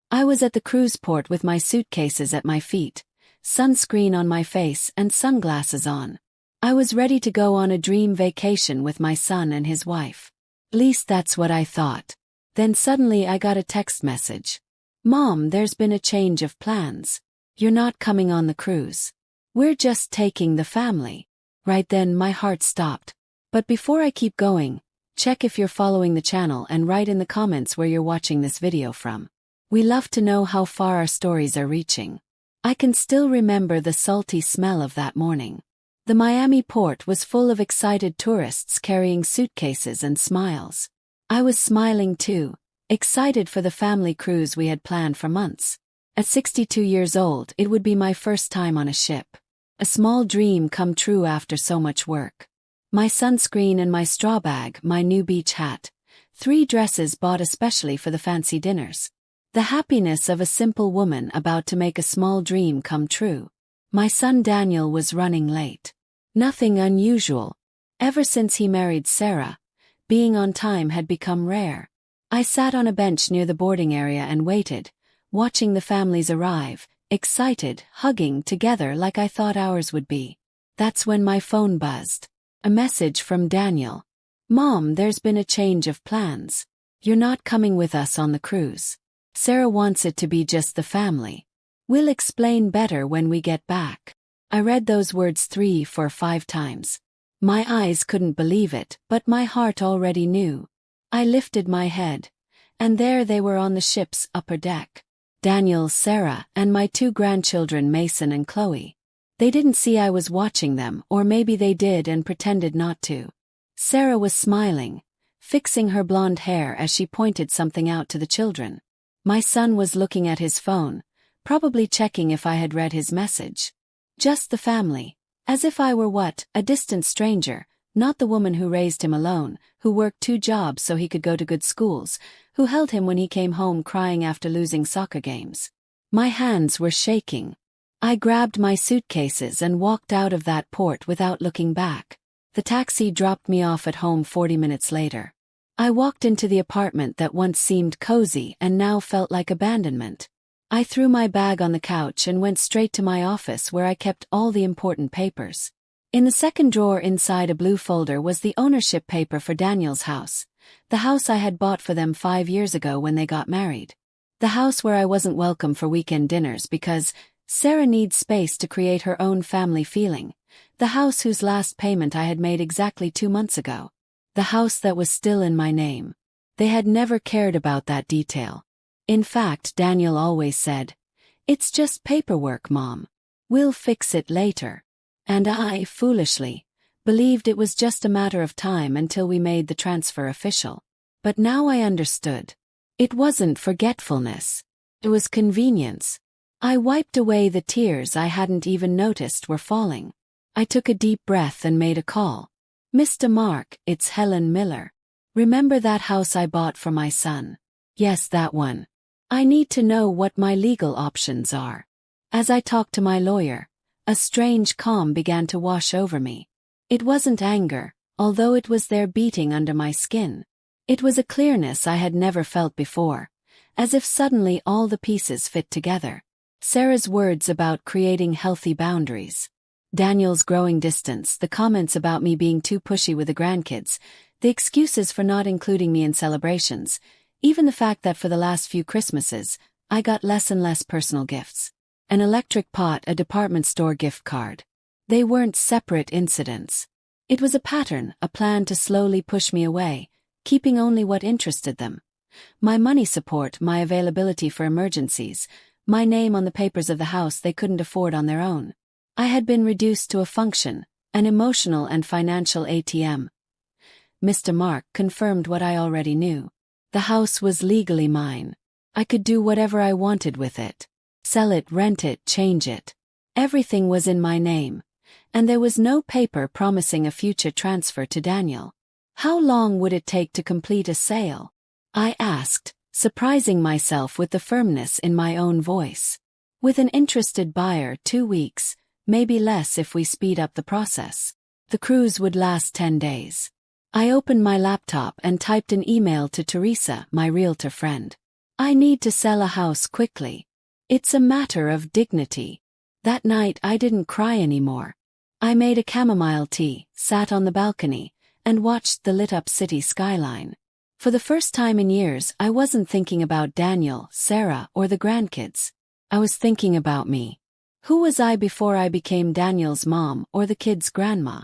I was at the cruise port with my suitcases at my feet, sunscreen on my face and sunglasses on. I was ready to go on a dream vacation with my son and his wife. At least that's what I thought. Then suddenly I got a text message. "Mom, there's been a change of plans. You're not coming on the cruise. We're just taking the family." Right then my heart stopped. But before I keep going, check if you're following the channel and write in the comments where you're watching this video from. We love to know how far our stories are reaching. I can still remember the salty smell of that morning. The Miami port was full of excited tourists carrying suitcases and smiles. I was smiling too, excited for the family cruise we had planned for months. At 62 years old, it would be my first time on a ship. A small dream come true after so much work. My sunscreen and my straw bag, my new beach hat. 3 dresses bought especially for the fancy dinners. The happiness of a simple woman about to make a small dream come true. My son Daniel was running late. Nothing unusual. Ever since he married Sarah, being on time had become rare. I sat on a bench near the boarding area and waited, watching the families arrive, excited, hugging together like I thought ours would be. That's when my phone buzzed. A message from Daniel. "Mom, there's been a change of plans. You're not coming with us on the cruise. Sarah wants it to be just the family. We'll explain better when we get back." I read those words 3, 4, 5 times. My eyes couldn't believe it, but my heart already knew. I lifted my head, and there they were on the ship's upper deck. Daniel, Sarah, and my 2 grandchildren Mason and Chloe. They didn't see I was watching them, or maybe they did and pretended not to. Sarah was smiling, fixing her blonde hair as she pointed something out to the children. My son was looking at his phone, probably checking if I had read his message. Just the family. As if I were what? A distant stranger, not the woman who raised him alone, who worked 2 jobs so he could go to good schools, who held him when he came home crying after losing soccer games. My hands were shaking. I grabbed my suitcases and walked out of that port without looking back. The taxi dropped me off at home 40 minutes later. I walked into the apartment that once seemed cozy and now felt like abandonment. I threw my bag on the couch and went straight to my office where I kept all the important papers. In the second drawer inside a blue folder was the ownership paper for Daniel's house, the house I had bought for them 5 years ago when they got married. The house where I wasn't welcome for weekend dinners because Sarah needs space to create her own family feeling. The house whose last payment I had made exactly 2 months ago. The house that was still in my name. They had never cared about that detail. In fact, Daniel always said, "It's just paperwork, Mom. We'll fix it later." And I, foolishly, believed it was just a matter of time until we made the transfer official. But now I understood. It wasn't forgetfulness. It was convenience. I wiped away the tears I hadn't even noticed were falling. I took a deep breath and made a call. "Mr. Mark, it's Helen Miller. Remember that house I bought for my son?" "Yes, that one. I need to know what my legal options are." As I talked to my lawyer, a strange calm began to wash over me. It wasn't anger, although it was there beating under my skin. It was a clearness I had never felt before, as if suddenly all the pieces fit together. Sarah's words about creating healthy boundaries. Daniel's growing distance, the comments about me being too pushy with the grandkids, the excuses for not including me in celebrations, even the fact that for the last few Christmases, I got less and less personal gifts. An electric pot, a department store gift card. They weren't separate incidents. It was a pattern, a plan to slowly push me away, keeping only what interested them. My money support, my availability for emergencies, my name on the papers of the house they couldn't afford on their own. I had been reduced to a function, an emotional and financial ATM. Mr. Mark confirmed what I already knew. The house was legally mine. I could do whatever I wanted with it. Sell it, rent it, change it. Everything was in my name. And there was no paper promising a future transfer to Daniel. How long would it take to complete a sale? I asked, surprising myself with the firmness in my own voice. With an interested buyer, 2 weeks, maybe less if we speed up the process. The cruise would last 10 days. I opened my laptop and typed an email to Teresa, my realtor friend. I need to sell a house quickly. It's a matter of dignity. That night I didn't cry anymore. I made a chamomile tea, sat on the balcony, and watched the lit-up city skyline. For the first time in years, I wasn't thinking about Daniel, Sarah, or the grandkids. I was thinking about me. Who was I before I became Daniel's mom or the kids' grandma?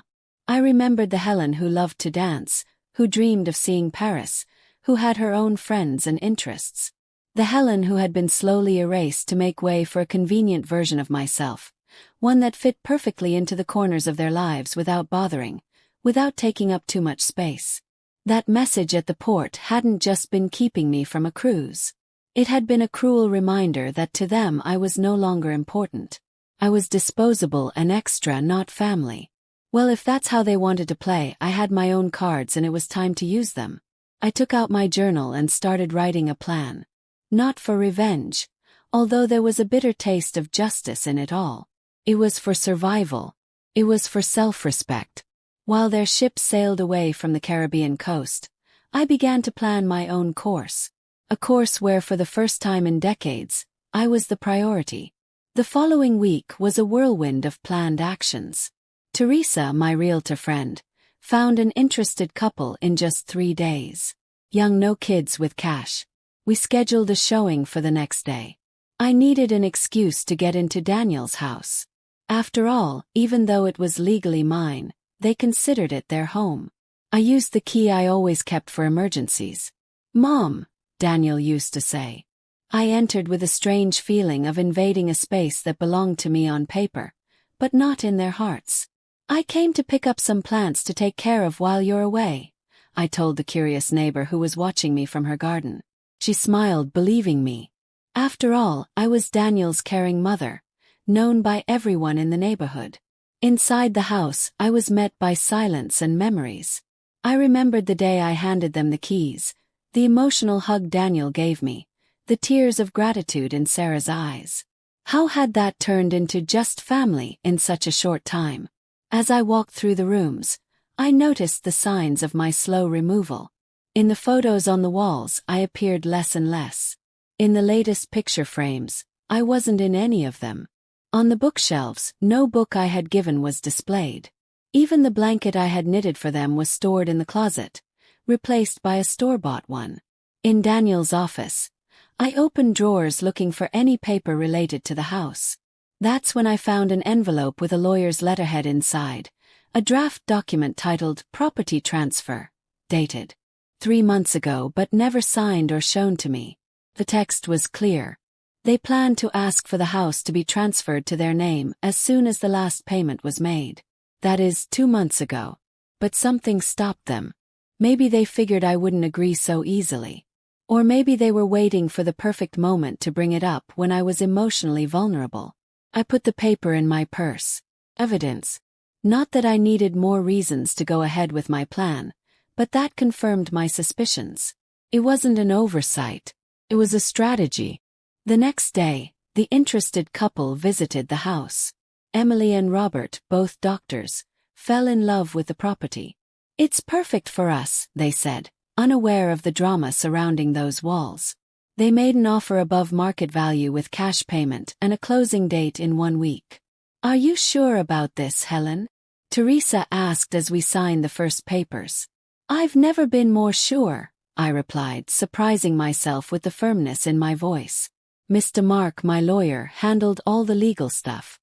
I remembered the Helen who loved to dance, who dreamed of seeing Paris, who had her own friends and interests. The Helen who had been slowly erased to make way for a convenient version of myself, one that fit perfectly into the corners of their lives without bothering, without taking up too much space. That message at the port hadn't just been keeping me from a cruise. It had been a cruel reminder that to them I was no longer important. I was disposable and extra, not family. Well, if that's how they wanted to play, I had my own cards and it was time to use them. I took out my journal and started writing a plan. Not for revenge, although there was a bitter taste of justice in it all. It was for survival. It was for self-respect. While their ships sailed away from the Caribbean coast, I began to plan my own course. A course where for the first time in decades, I was the priority. The following week was a whirlwind of planned actions. Teresa, my realtor friend, found an interested couple in just 3 days. Young, no kids with cash. We scheduled a showing for the next day. I needed an excuse to get into Daniel's house. After all, even though it was legally mine, they considered it their home. I used the key I always kept for emergencies. "Mom," Daniel used to say. I entered with a strange feeling of invading a space that belonged to me on paper, but not in their hearts. "I came to pick up some plants to take care of while you're away," I told the curious neighbor who was watching me from her garden. She smiled, believing me. After all, I was Daniel's caring mother, known by everyone in the neighborhood. Inside the house, I was met by silence and memories. I remembered the day I handed them the keys, the emotional hug Daniel gave me, the tears of gratitude in Sarah's eyes. How had that turned into just family in such a short time? As I walked through the rooms, I noticed the signs of my slow removal. In the photos on the walls, I appeared less and less. In the latest picture frames, I wasn't in any of them. On the bookshelves, no book I had given was displayed. Even the blanket I had knitted for them was stored in the closet, replaced by a store-bought one. In Daniel's office, I opened drawers looking for any paper related to the house. That's when I found an envelope with a lawyer's letterhead inside, a draft document titled Property Transfer, dated 3 months ago but never signed or shown to me. The text was clear. They planned to ask for the house to be transferred to their name as soon as the last payment was made. That is, 2 months ago. But something stopped them. Maybe they figured I wouldn't agree so easily. Or maybe they were waiting for the perfect moment to bring it up when I was emotionally vulnerable. I put the paper in my purse. Evidence. Not that I needed more reasons to go ahead with my plan, but that confirmed my suspicions. It wasn't an oversight. It was a strategy. The next day, the interested couple visited the house. Emily and Robert, both doctors, fell in love with the property. "It's perfect for us," they said, unaware of the drama surrounding those walls. They made an offer above market value with cash payment and a closing date in 1 week. "Are you sure about this, Helen?" Teresa asked as we signed the first papers. "I've never been more sure," I replied, surprising myself with the firmness in my voice. Mr. Mark, my lawyer, handled all the legal stuff.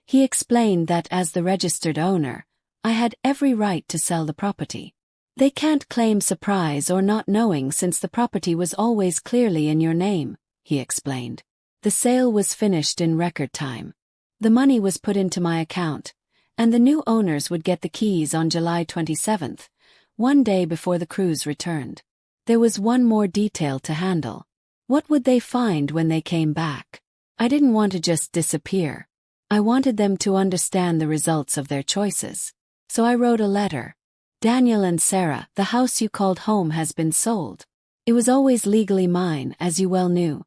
He explained that as the registered owner, I had every right to sell the property. "They can't claim surprise or not knowing since the property was always clearly in your name," he explained. The sale was finished in record time. The money was put into my account, and the new owners would get the keys on July 27th, 1 day before the cruise returned. There was one more detail to handle. What would they find when they came back? I didn't want to just disappear. I wanted them to understand the results of their choices. So I wrote a letter. "Daniel and Sarah, the house you called home has been sold. It was always legally mine, as you well knew.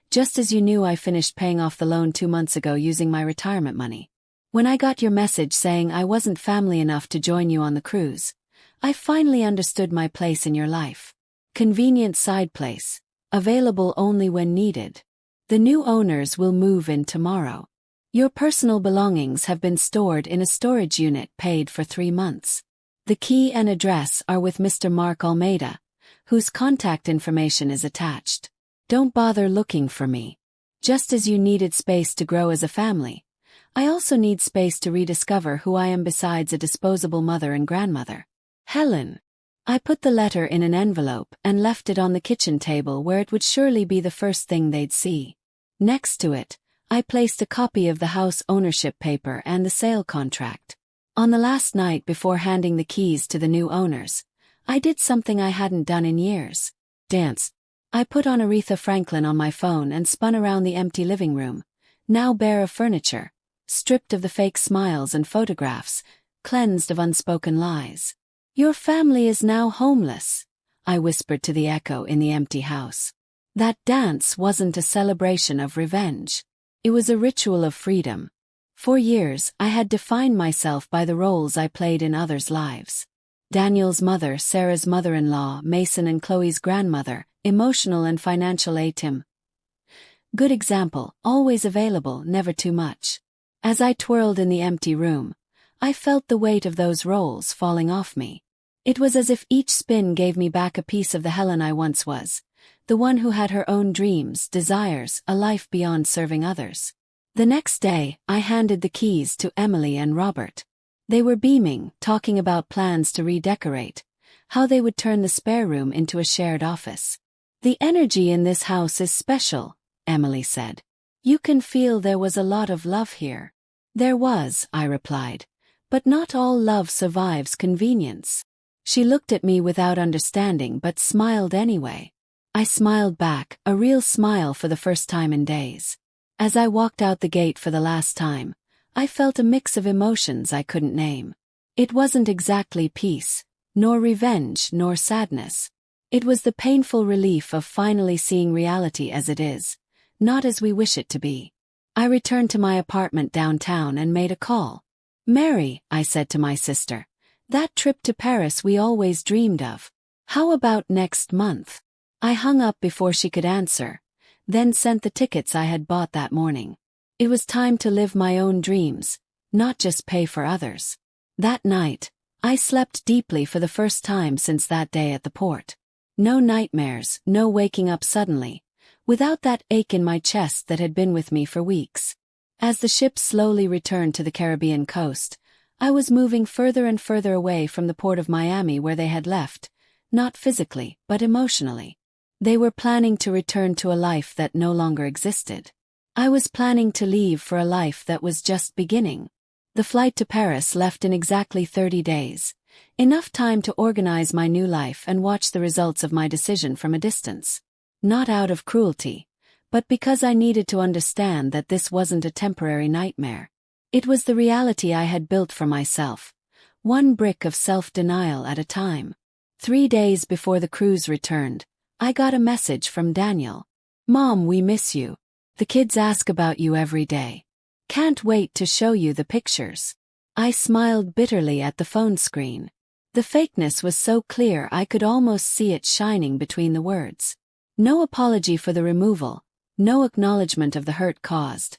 Just as you knew I finished paying off the loan 2 months ago using my retirement money. When I got your message saying I wasn't family enough to join you on the cruise, I finally understood my place in your life. Convenient side place. available only when needed. The new owners will move in tomorrow. Your personal belongings have been stored in a storage unit paid for 3 months. The key and address are with Mr. Mark Almeida, whose contact information is attached. Don't bother looking for me. Just as you needed space to grow as a family, I also need space to rediscover who I am besides a disposable mother and grandmother. Helen. I put the letter in an envelope and left it on the kitchen table where it would surely be the first thing they'd see. Next to it, I placed a copy of the house ownership paper and the sale contract. On the last night before handing the keys to the new owners, I did something I hadn't done in years. Dance. I put on Aretha Franklin on my phone and spun around the empty living room, now bare of furniture, stripped of the fake smiles and photographs, cleansed of unspoken lies. Your family is now homeless, I whispered to the echo in the empty house. That dance wasn't a celebration of revenge. It was a ritual of freedom. For years, I had defined myself by the roles I played in others' lives. Daniel's mother, Sarah's mother-in-law, Mason and Chloe's grandmother, emotional and financial ATM. Good example, always available, never too much. As I twirled in the empty room, I felt the weight of those roles falling off me. It was as if each spin gave me back a piece of the Helen I once was, the one who had her own dreams, desires, a life beyond serving others. The next day, I handed the keys to Emily and Robert. They were beaming, talking about plans to redecorate, how they would turn the spare room into a shared office. The energy in this house is special, Emily said. You can feel there was a lot of love here. There was, I replied, but not all love survives convenience. She looked at me without understanding but smiled anyway. I smiled back, a real smile for the first time in days. As I walked out the gate for the last time, I felt a mix of emotions I couldn't name. It wasn't exactly peace, nor revenge, nor sadness. It was the painful relief of finally seeing reality as it is, not as we wish it to be. I returned to my apartment downtown and made a call. Mary, I said to my sister, that trip to Paris we always dreamed of. How about next month? I hung up before she could answer, then sent the tickets I had bought that morning. It was time to live my own dreams, not just pay for others. That night, I slept deeply for the first time since that day at the port. No nightmares, no waking up suddenly, without that ache in my chest that had been with me for weeks. As the ship slowly returned to the Caribbean coast, I was moving further and further away from the port of Miami where they had left, not physically, but emotionally. They were planning to return to a life that no longer existed. I was planning to leave for a life that was just beginning. The flight to Paris left in exactly 30 days, enough time to organize my new life and watch the results of my decision from a distance. Not out of cruelty, but because I needed to understand that this wasn't a temporary nightmare. It was the reality I had built for myself, one brick of self-denial at a time. 3 days before the cruise returned, I got a message from Daniel. Mom, we miss you. The kids ask about you every day. Can't wait to show you the pictures. I smiled bitterly at the phone screen. The fakeness was so clear I could almost see it shining between the words. No apology for the removal, no acknowledgement of the hurt caused,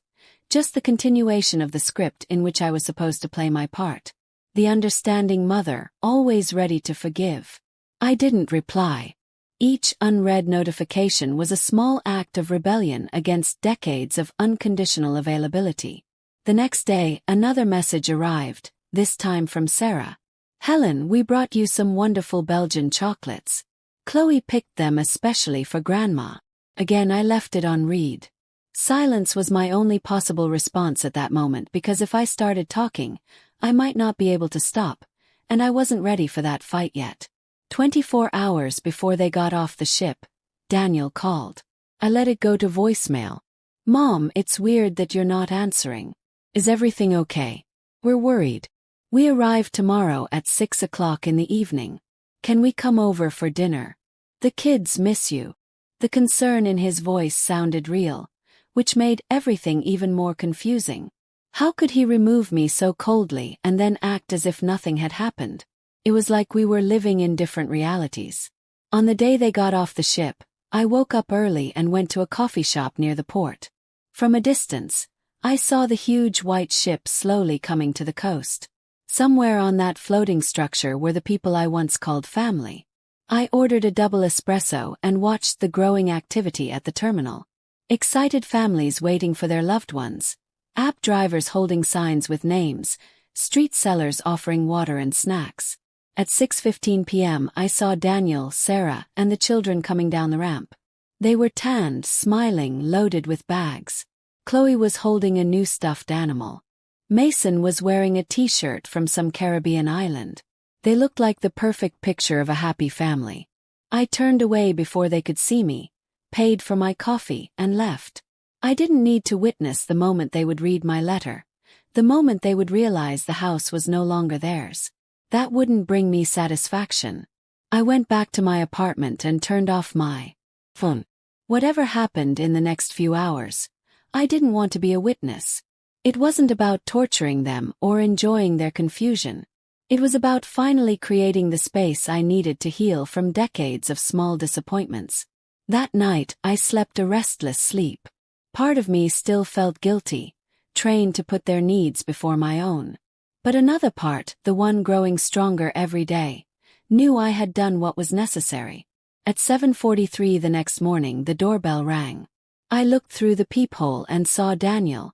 just the continuation of the script in which I was supposed to play my part. The understanding mother, always ready to forgive. I didn't reply. Each unread notification was a small act of rebellion against decades of unconditional availability. The next day, another message arrived, this time from Sarah. Helen, we brought you some wonderful Belgian chocolates. Chloe picked them especially for Grandma. Again I left it on read. Silence was my only possible response at that moment because if I started talking, I might not be able to stop, and I wasn't ready for that fight yet. 24 hours before they got off the ship, Daniel called. I let it go to voicemail. Mom, it's weird that you're not answering. Is everything okay? We're worried. We arrive tomorrow at 6 o'clock in the evening. Can we come over for dinner? The kids miss you. The concern in his voice sounded real, which made everything even more confusing. How could he remove me so coldly and then act as if nothing had happened? It was like we were living in different realities. On the day they got off the ship, I woke up early and went to a coffee shop near the port. From a distance, I saw the huge white ship slowly coming to the coast. Somewhere on that floating structure were the people I once called family. I ordered a double espresso and watched the growing activity at the terminal. Excited families waiting for their loved ones, app drivers holding signs with names, street sellers offering water and snacks. At 6:15 p.m. I saw Daniel, Sarah, and the children coming down the ramp. They were tanned, smiling, loaded with bags. Chloe was holding a new stuffed animal. Mason was wearing a t-shirt from some Caribbean island. They looked like the perfect picture of a happy family. I turned away before they could see me, paid for my coffee, and left. I didn't need to witness the moment they would read my letter, the moment they would realize the house was no longer theirs. That wouldn't bring me satisfaction. I went back to my apartment and turned off my phone. Whatever happened in the next few hours, I didn't want to be a witness. It wasn't about torturing them or enjoying their confusion. It was about finally creating the space I needed to heal from decades of small disappointments. That night, I slept a restless sleep. Part of me still felt guilty, trained to put their needs before my own. But another part, the one growing stronger every day, knew I had done what was necessary. At 7:43 the next morning, the doorbell rang. I looked through the peephole and saw Daniel.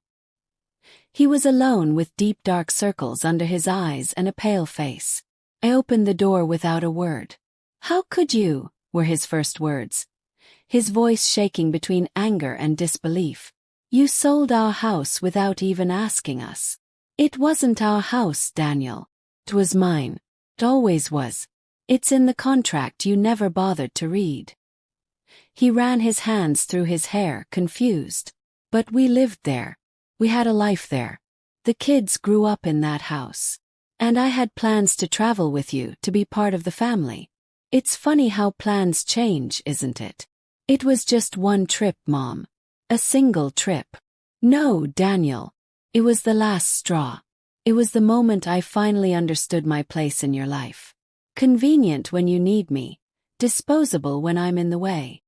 He was alone with deep dark circles under his eyes and a pale face. I opened the door without a word. "How could you?" were his first words, his voice shaking between anger and disbelief. "You sold our house without even asking us." "It wasn't our house, Daniel. It was mine. It always was. It's in the contract you never bothered to read." He ran his hands through his hair, confused. "But we lived there. We had a life there. The kids grew up in that house. And I had plans to travel with you, to be part of the family. It's funny how plans change, isn't it? It was just one trip, Mom. A single trip." "No, Daniel. It was the last straw. It was the moment I finally understood my place in your life. Convenient when you need me, disposable when I'm in the way."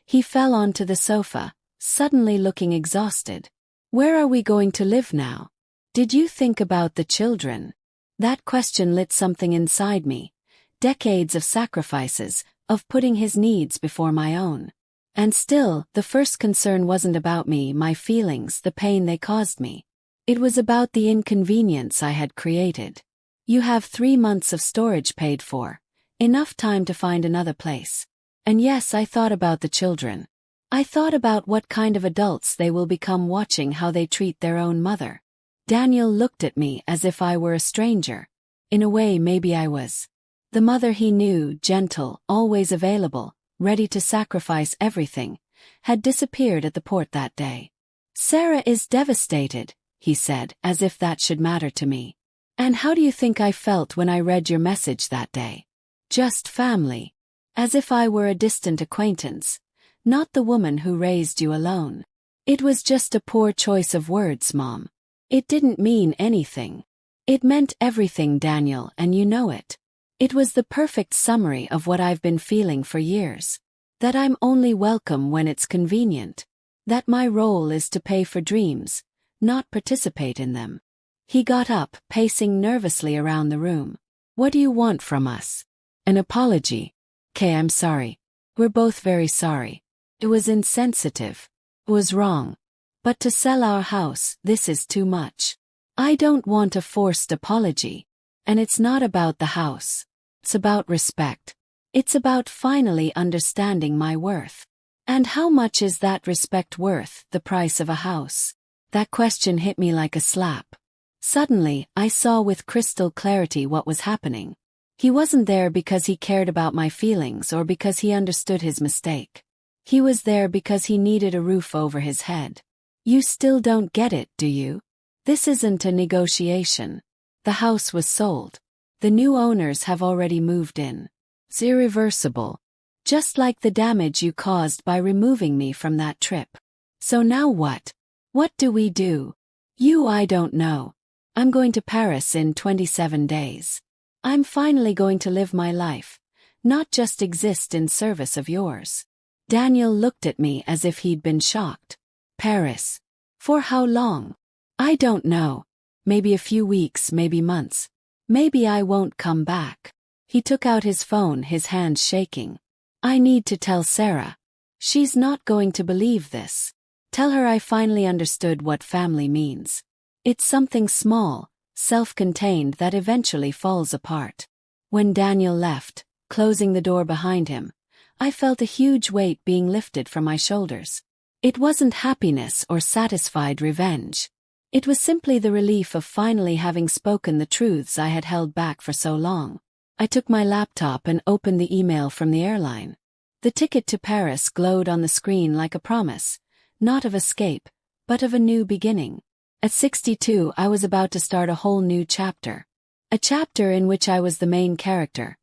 He fell onto the sofa, suddenly looking exhausted. "Where are we going to live now? Did you think about the children?" That question lit something inside me. Decades of sacrifices, of putting his needs before my own. And still, the first concern wasn't about me, my feelings, the pain they caused me. It was about the inconvenience I had created. "You have 3 months of storage paid for. Enough time to find another place." And yes, I thought about the children. I thought about what kind of adults they will become watching how they treat their own mother. Daniel looked at me as if I were a stranger. In a way, maybe I was. The mother he knew, gentle, always available, ready to sacrifice everything, had disappeared at the port that day. "Sarah is devastated," he said, as if that should matter to me. "And how do you think I felt when I read your message that day? Just family. As if I were a distant acquaintance, not the woman who raised you alone." It was just a poor choice of words, Mom. It didn't mean anything. It meant everything, Daniel, and you know it. It was the perfect summary of what I've been feeling for years. That I'm only welcome when it's convenient. That my role is to pay for dreams, not participate in them. He got up, pacing nervously around the room. "What do you want from us?" "An apology." "Okay, I'm sorry. We're both very sorry. It was insensitive. It was wrong. But to sell our house, this is too much. I don't want a forced apology. And it's not about the house. It's about respect. It's about finally understanding my worth. And how much is that respect worth, the price of a house?" That question hit me like a slap. Suddenly, I saw with crystal clarity what was happening. He wasn't there because he cared about my feelings or because he understood his mistake. He was there because he needed a roof over his head. You still don't get it, do you? This isn't a negotiation. The house was sold. The new owners have already moved in. It's irreversible. Just like the damage you caused by removing me from that trip. So now what? What do we do? I don't know. I'm going to Paris in 27 days. I'm finally going to live my life, not just exist in service of yours. Daniel looked at me as if he'd been shocked. Paris. For how long? I don't know. Maybe a few weeks, maybe months. Maybe I won't come back. He took out his phone, his hands shaking. I need to tell Sarah. She's not going to believe this. Tell her I finally understood what family means. It's something small, self-contained that eventually falls apart. When Daniel left, closing the door behind him, I felt a huge weight being lifted from my shoulders. It wasn't happiness or satisfied revenge. It was simply the relief of finally having spoken the truths I had held back for so long. I took my laptop and opened the email from the airline. The ticket to Paris glowed on the screen like a promise, not of escape, but of a new beginning. At 62, I was about to start a whole new chapter. A chapter in which I was the main character,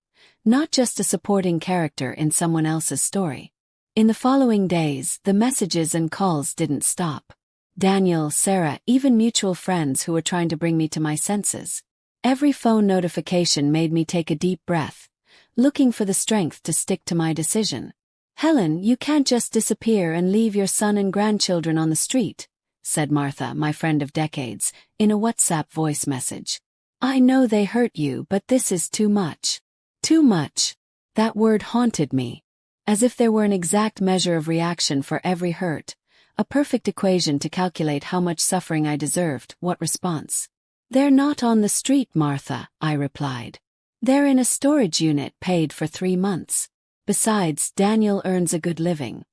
not just a supporting character in someone else's story. In the following days, the messages and calls didn't stop. Daniel, Sarah, even mutual friends who were trying to bring me to my senses. Every phone notification made me take a deep breath, looking for the strength to stick to my decision. Helen, you can't just disappear and leave your son and grandchildren on the street, said Martha, my friend of decades, in a WhatsApp voice message. I know they hurt you, but this is too much. Too much. That word haunted me. As if there were an exact measure of reaction for every hurt, a perfect equation to calculate how much suffering I deserved, what response. They're not on the street, Martha, I replied. They're in a storage unit paid for 3 months. Besides, Daniel earns a good living.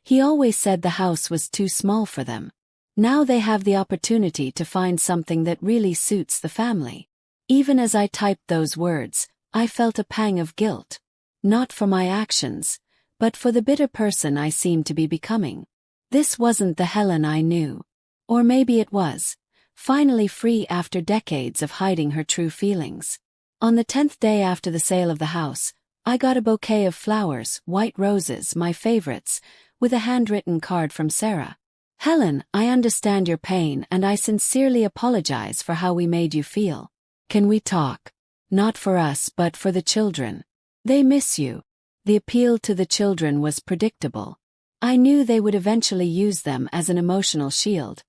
He always said the house was too small for them. Now they have the opportunity to find something that really suits the family. Even as I typed those words, I felt a pang of guilt. Not for my actions, but for the bitter person I seemed to be becoming. This wasn't the Helen I knew. Or maybe it was, finally free after decades of hiding her true feelings. On the 10th day after the sale of the house, I got a bouquet of flowers, white roses, my favorites, with a handwritten card from Sarah. Helen, I understand your pain and I sincerely apologize for how we made you feel. Can we talk? Not for us but for the children. They miss you. The appeal to the children was predictable. I knew they would eventually use them as an emotional shield,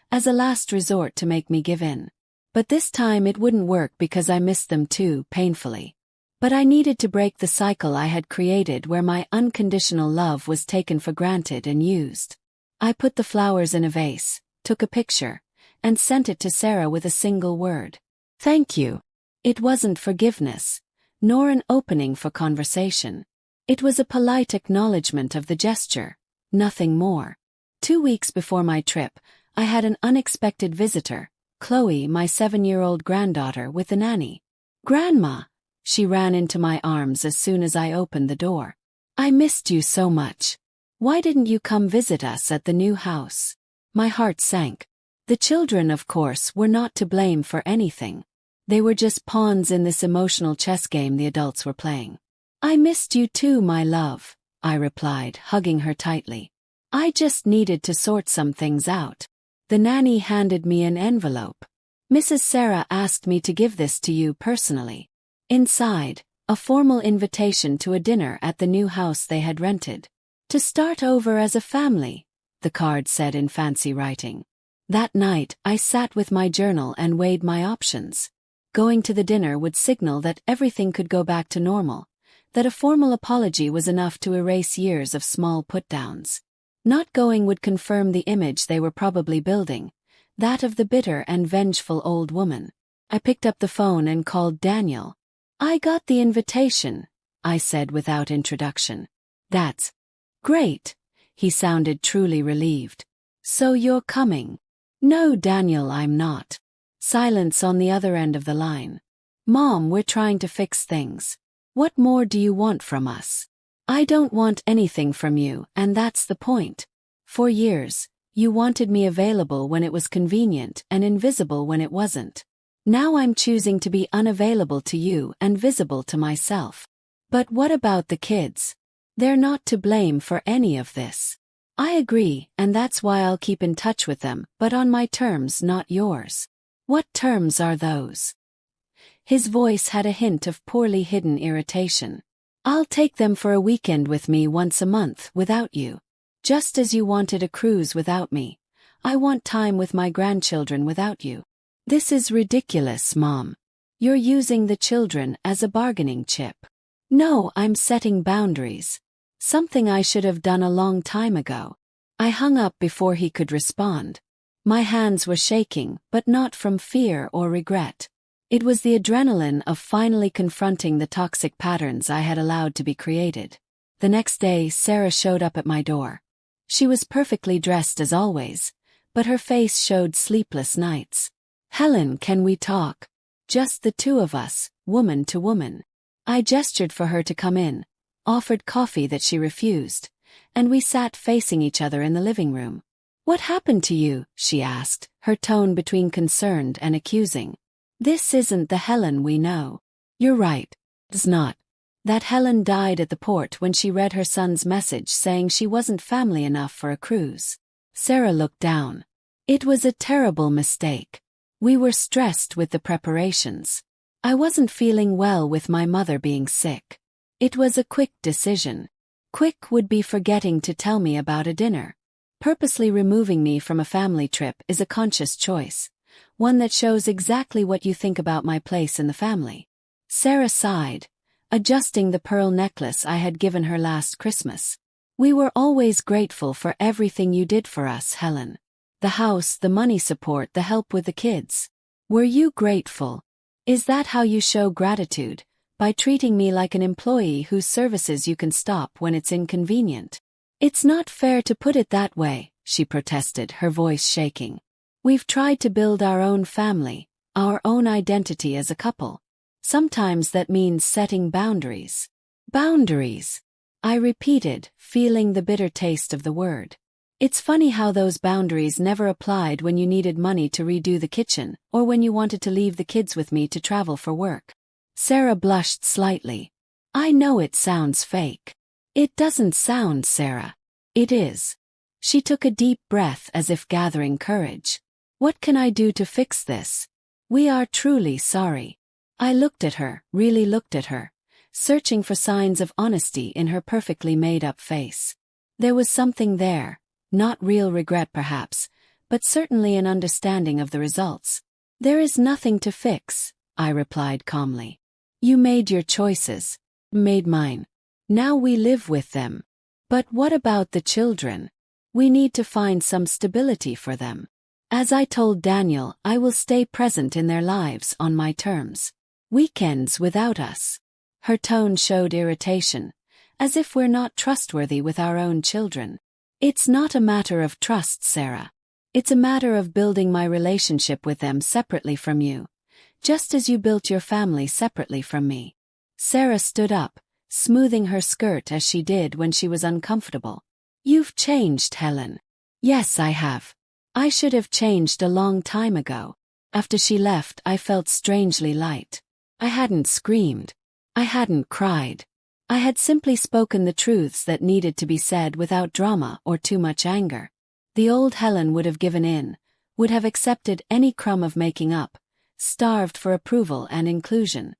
as a last resort to make me give in. But this time it wouldn't work because I missed them too, painfully. But I needed to break the cycle I had created where my unconditional love was taken for granted and used. I put the flowers in a vase, took a picture, and sent it to Sarah with a single word. Thank you. It wasn't forgiveness, nor an opening for conversation. It was a polite acknowledgement of the gesture, nothing more. 2 weeks before my trip, I had an unexpected visitor, Chloe, my 7-year-old granddaughter with a nanny. Grandma! She ran into my arms as soon as I opened the door. I missed you so much. Why didn't you come visit us at the new house? My heart sank. The children, of course, were not to blame for anything. They were just pawns in this emotional chess game the adults were playing. I missed you too, my love, I replied, hugging her tightly. I just needed to sort some things out. The nanny handed me an envelope. Mrs. Sarah asked me to give this to you personally. Inside, a formal invitation to a dinner at the new house they had rented. To start over as a family, the card said in fancy writing. That night, I sat with my journal and weighed my options. Going to the dinner would signal that everything could go back to normal, that a formal apology was enough to erase years of small put-downs. Not going would confirm the image they were probably building, that of the bitter and vengeful old woman. I picked up the phone and called Daniel. I got the invitation, I said without introduction. That's great, he sounded truly relieved. So you're coming? No, Daniel, I'm not. Silence on the other end of the line. Mom, we're trying to fix things. What more do you want from us? I don't want anything from you, and that's the point. For years, you wanted me available when it was convenient and invisible when it wasn't. Now I'm choosing to be unavailable to you and visible to myself. But what about the kids? They're not to blame for any of this. I agree, and that's why I'll keep in touch with them, but on my terms, not yours. What terms are those? His voice had a hint of poorly hidden irritation. I'll take them for a weekend with me once a month without you. Just as you wanted a cruise without me, I want time with my grandchildren without you. This is ridiculous, Mom. You're using the children as a bargaining chip. No, I'm setting boundaries. Something I should have done a long time ago. I hung up before he could respond. My hands were shaking, but not from fear or regret. It was the adrenaline of finally confronting the toxic patterns I had allowed to be created. The next day, Sarah showed up at my door. She was perfectly dressed as always, but her face showed sleepless nights. Helen, can we talk? Just the two of us, woman to woman. I gestured for her to come in, offered coffee that she refused, and we sat facing each other in the living room. What happened to you? She asked, her tone between concerned and accusing. This isn't the Helen we know. You're right. It's not. That Helen died at the port when she read her son's message saying she wasn't family enough for a cruise. Sarah looked down. It was a terrible mistake. We were stressed with the preparations. I wasn't feeling well with my mother being sick. It was a quick decision. Quick would be forgetting to tell me about a dinner. Purposely removing me from a family trip is a conscious choice, one that shows exactly what you think about my place in the family. Sarah sighed, adjusting the pearl necklace I had given her last Christmas. We were always grateful for everything you did for us, Helen. The house, the money support, the help with the kids. Were you grateful? Is that how you show gratitude? By treating me like an employee whose services you can stop when it's inconvenient? It's not fair to put it that way, she protested, her voice shaking. We've tried to build our own family, our own identity as a couple. Sometimes that means setting boundaries. Boundaries, I repeated, feeling the bitter taste of the word. It's funny how those boundaries never applied when you needed money to redo the kitchen, or when you wanted to leave the kids with me to travel for work. Sarah blushed slightly. I know it sounds fake. It doesn't sound, Sarah. It is. She took a deep breath as if gathering courage. What can I do to fix this? We are truly sorry. I looked at her, really looked at her, searching for signs of honesty in her perfectly made-up face. There was something there, not real regret perhaps, but certainly an understanding of the results. There is nothing to fix, I replied calmly. You made your choices, made mine. Now we live with them. But what about the children? We need to find some stability for them. As I told Daniel, I will stay present in their lives on my terms. Weekends without us. Her tone showed irritation, as if we're not trustworthy with our own children. It's not a matter of trust, Sarah. It's a matter of building my relationship with them separately from you, just as you built your family separately from me. Sarah stood up, smoothing her skirt as she did when she was uncomfortable. You've changed, Helen. Yes, I have. I should have changed a long time ago. After she left, I felt strangely light. I hadn't screamed. I hadn't cried. I had simply spoken the truths that needed to be said without drama or too much anger. The old Helen would have given in, would have accepted any crumb of making up, starved for approval and inclusion.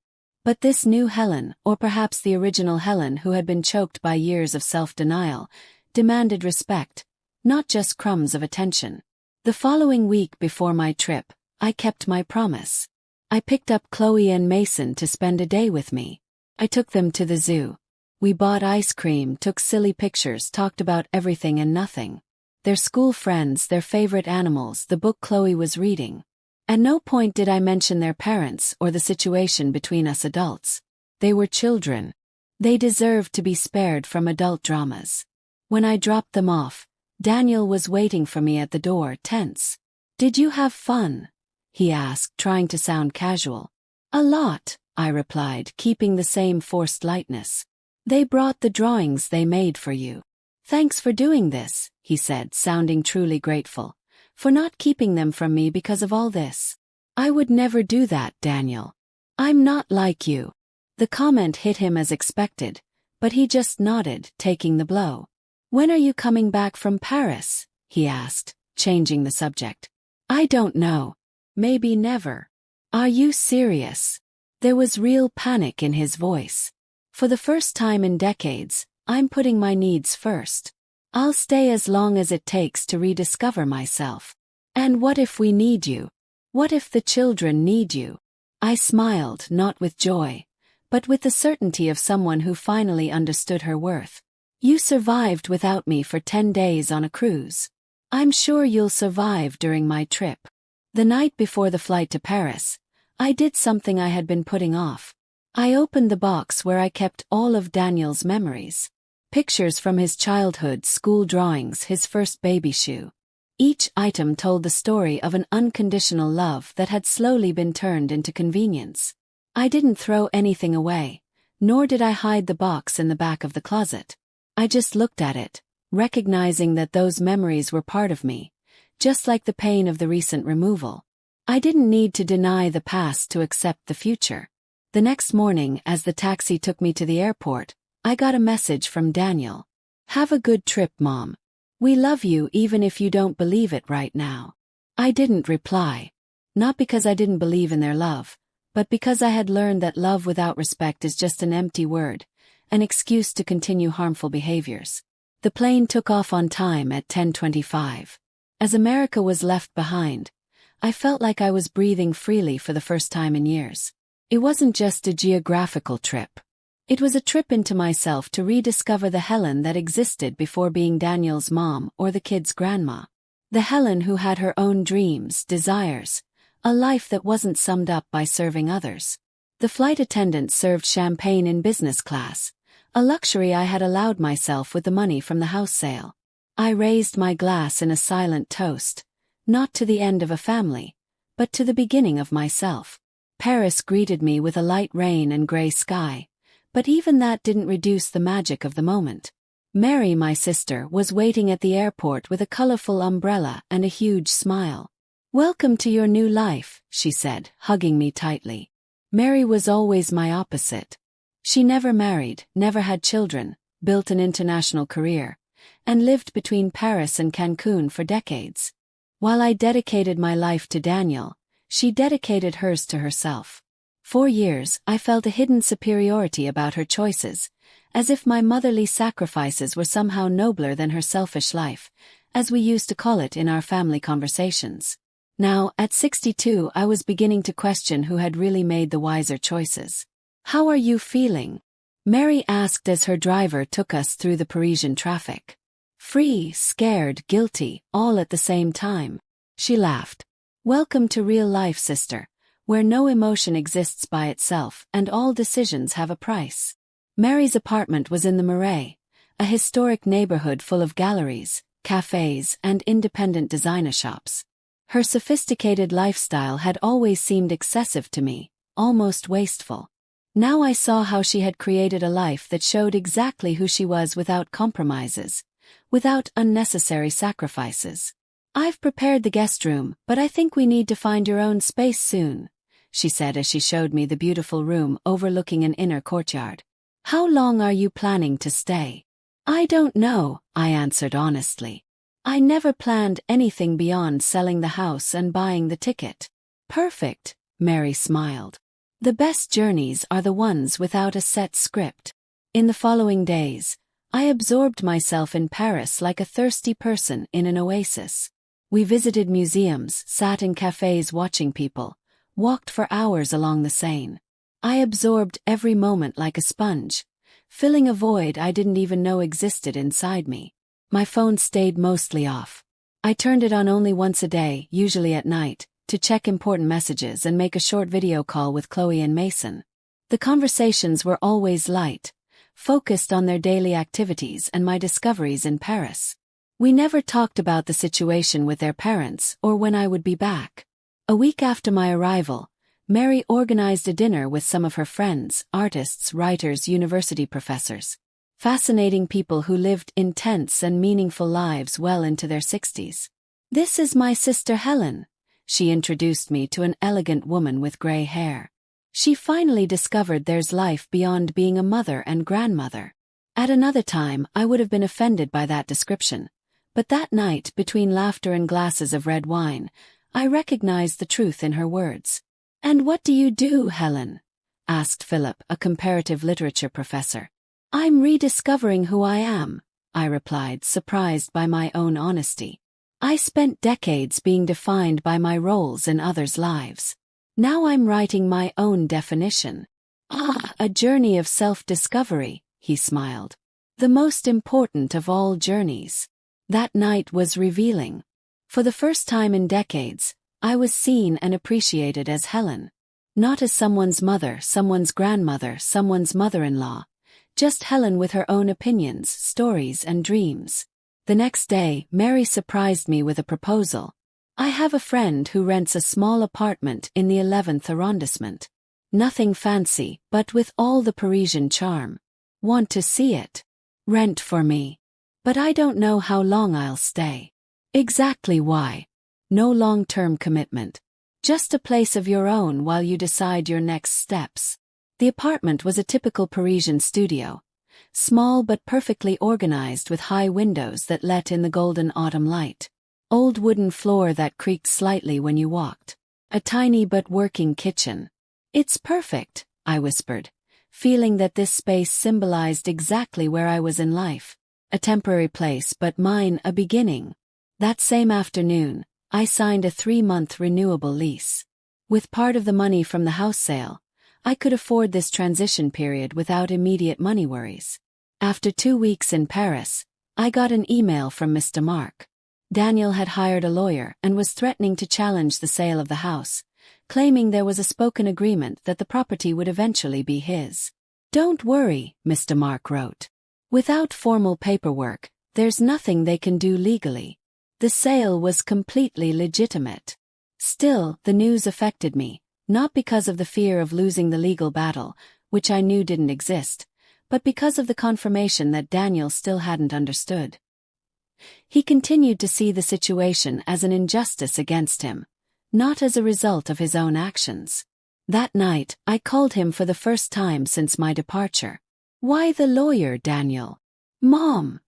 But this new Helen, or perhaps the original Helen who had been choked by years of self-denial, demanded respect, not just crumbs of attention. The following week before my trip, I kept my promise. I picked up Chloe and Mason to spend a day with me. I took them to the zoo. We bought ice cream, took silly pictures, talked about everything and nothing. Their school friends, their favorite animals, the book Chloe was reading. At no point did I mention their parents or the situation between us adults. They were children. They deserved to be spared from adult dramas. When I dropped them off, Daniel was waiting for me at the door, tense. Did you have fun? He asked, trying to sound casual. A lot, I replied, keeping the same forced lightness. They brought the drawings they made for you. Thanks for doing this, he said, sounding truly grateful, for not keeping them from me because of all this. I would never do that, Daniel. I'm not like you. The comment hit him as expected, but he just nodded, taking the blow. When are you coming back from Paris? He asked, changing the subject. I don't know. Maybe never. Are you serious? There was real panic in his voice. For the first time in decades, I'm putting my needs first. I'll stay as long as it takes to rediscover myself. And what if we need you? What if the children need you? I smiled, not with joy, but with the certainty of someone who finally understood her worth. You survived without me for 10 days on a cruise. I'm sure you'll survive during my trip. The night before the flight to Paris, I did something I had been putting off. I opened the box where I kept all of Daniel's memories. Pictures from his childhood, school drawings, his first baby shoe. Each item told the story of an unconditional love that had slowly been turned into convenience. I didn't throw anything away, nor did I hide the box in the back of the closet. I just looked at it, recognizing that those memories were part of me, just like the pain of the recent removal. I didn't need to deny the past to accept the future. The next morning, as the taxi took me to the airport, I got a message from Daniel. Have a good trip, Mom. We love you even if you don't believe it right now. I didn't reply. Not because I didn't believe in their love, but because I had learned that love without respect is just an empty word, an excuse to continue harmful behaviors. The plane took off on time at 10:25. As America was left behind, I felt like I was breathing freely for the first time in years. It wasn't just a geographical trip. It was a trip into myself to rediscover the Helen that existed before being Daniel's mom or the kid's grandma. The Helen who had her own dreams, desires, a life that wasn't summed up by serving others. The flight attendant served champagne in business class, a luxury I had allowed myself with the money from the house sale. I raised my glass in a silent toast, not to the end of a family, but to the beginning of myself. Paris greeted me with a light rain and gray sky. But even that didn't reduce the magic of the moment. Mary, my sister, was waiting at the airport with a colorful umbrella and a huge smile. Welcome to your new life, she said, hugging me tightly. Mary was always my opposite. She never married, never had children, built an international career, and lived between Paris and Cancun for decades. While I dedicated my life to Daniel, she dedicated hers to herself. For years, I felt a hidden superiority about her choices, as if my motherly sacrifices were somehow nobler than her selfish life, as we used to call it in our family conversations. Now, at 62, I was beginning to question who had really made the wiser choices. How are you feeling? Mary asked as her driver took us through the Parisian traffic. Free, scared, guilty, all at the same time. She laughed. Welcome to real life, sister, where no emotion exists by itself and all decisions have a price. Mary's apartment was in the Marais, a historic neighborhood full of galleries, cafes, and independent designer shops. Her sophisticated lifestyle had always seemed excessive to me, almost wasteful. Now I saw how she had created a life that showed exactly who she was without compromises, without unnecessary sacrifices. I've prepared the guest room, but I think we need to find your own space soon, she said as she showed me the beautiful room overlooking an inner courtyard. How long are you planning to stay? I don't know, I answered honestly. I never planned anything beyond selling the house and buying the ticket. Perfect, Mary smiled. The best journeys are the ones without a set script. In the following days, I absorbed myself in Paris like a thirsty person in an oasis. We visited museums, sat in cafes watching people, walked for hours along the Seine. I absorbed every moment like a sponge, filling a void I didn't even know existed inside me. My phone stayed mostly off. I turned it on only once a day, usually at night, to check important messages and make a short video call with Chloe and Mason. The conversations were always light, focused on their daily activities and my discoveries in Paris. We never talked about the situation with their parents or when I would be back. A week after my arrival, Mary organized a dinner with some of her friends, artists, writers, university professors. Fascinating people who lived intense and meaningful lives well into their 60s. This is my sister Helen. She introduced me to an elegant woman with gray hair. She finally discovered there's life beyond being a mother and grandmother. At another time, I would have been offended by that description. But that night, between laughter and glasses of red wine, I recognized the truth in her words. And what do you do, Helen? asked Philip, a comparative literature professor. I'm rediscovering who I am, I replied, surprised by my own honesty. I spent decades being defined by my roles in others' lives. Now I'm writing my own definition. Ah, a journey of self-discovery, he smiled. The most important of all journeys. That night was revealing. For the first time in decades, I was seen and appreciated as Helen. Not as someone's mother, someone's grandmother, someone's mother-in-law. Just Helen with her own opinions, stories, and dreams. The next day, Mary surprised me with a proposal. I have a friend who rents a small apartment in the 11th arrondissement. Nothing fancy, but with all the Parisian charm. Want to see it? Rent for me. But I don't know how long I'll stay. Exactly why. No long-term commitment. Just a place of your own while you decide your next steps. The apartment was a typical Parisian studio. Small but perfectly organized with high windows that let in the golden autumn light. Old wooden floor that creaked slightly when you walked. A tiny but working kitchen. It's perfect, I whispered, feeling that this space symbolized exactly where I was in life. A temporary place but mine a beginning. That same afternoon, I signed a 3-month renewable lease. With part of the money from the house sale, I could afford this transition period without immediate money worries. After 2 weeks in Paris, I got an email from Mr. Mark. Daniel had hired a lawyer and was threatening to challenge the sale of the house, claiming there was a spoken agreement that the property would eventually be his. Don't worry, Mr. Mark wrote. Without formal paperwork, there's nothing they can do legally. The sale was completely legitimate. Still, the news affected me. Not because of the fear of losing the legal battle, which I knew didn't exist, but because of the confirmation that Daniel still hadn't understood. He continued to see the situation as an injustice against him, not as a result of his own actions. That night, I called him for the first time since my departure. Why the lawyer, Daniel? Mom!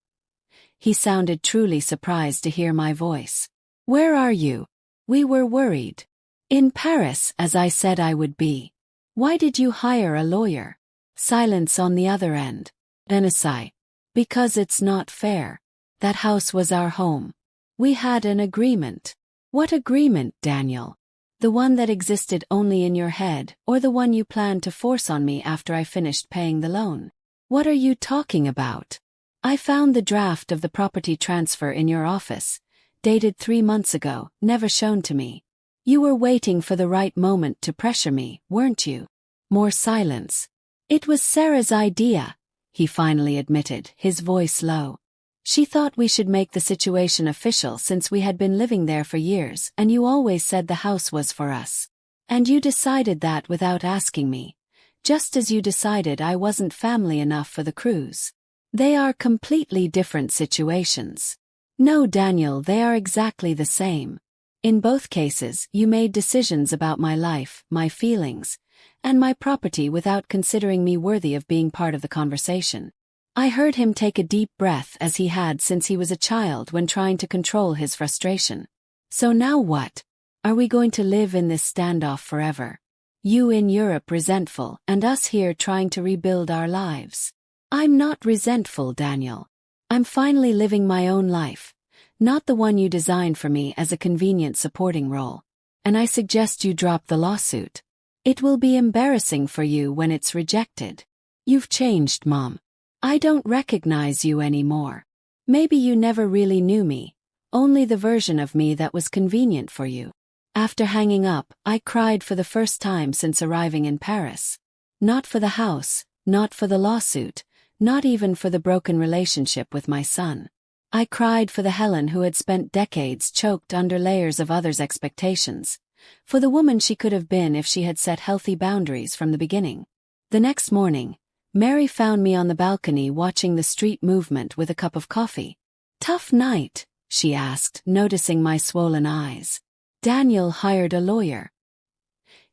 He sounded truly surprised to hear my voice. Where are you? We were worried. In Paris, as I said I would be. Why did you hire a lawyer? Silence on the other end. Then a sigh. Because it's not fair. That house was our home. We had an agreement. What agreement, Daniel? The one that existed only in your head, or the one you planned to force on me after I finished paying the loan? What are you talking about? I found the draft of the property transfer in your office, dated 3 months ago, never shown to me. You were waiting for the right moment to pressure me, weren't you? More silence. It was Sarah's idea, he finally admitted, his voice low. She thought we should make the situation official since we had been living there for years and you always said the house was for us. And you decided that without asking me. Just as you decided I wasn't family enough for the cruise. They are completely different situations. No, Daniel, they are exactly the same. In both cases, you made decisions about my life, my feelings, and my property without considering me worthy of being part of the conversation. I heard him take a deep breath as he had since he was a child when trying to control his frustration. So now what? Are we going to live in this standoff forever? You in Europe resentful, and us here trying to rebuild our lives. I'm not resentful, Daniel. I'm finally living my own life. Not the one you designed for me as a convenient supporting role. And I suggest you drop the lawsuit. It will be embarrassing for you when it's rejected. You've changed, Mom. I don't recognize you anymore. Maybe you never really knew me, only the version of me that was convenient for you. After hanging up, I cried for the first time since arriving in Paris. Not for the house, not for the lawsuit, not even for the broken relationship with my son. I cried for the Helen who had spent decades choked under layers of others' expectations, for the woman she could have been if she had set healthy boundaries from the beginning. The next morning, Mary found me on the balcony watching the street movement with a cup of coffee. Tough night, she asked, noticing my swollen eyes. Daniel hired a lawyer.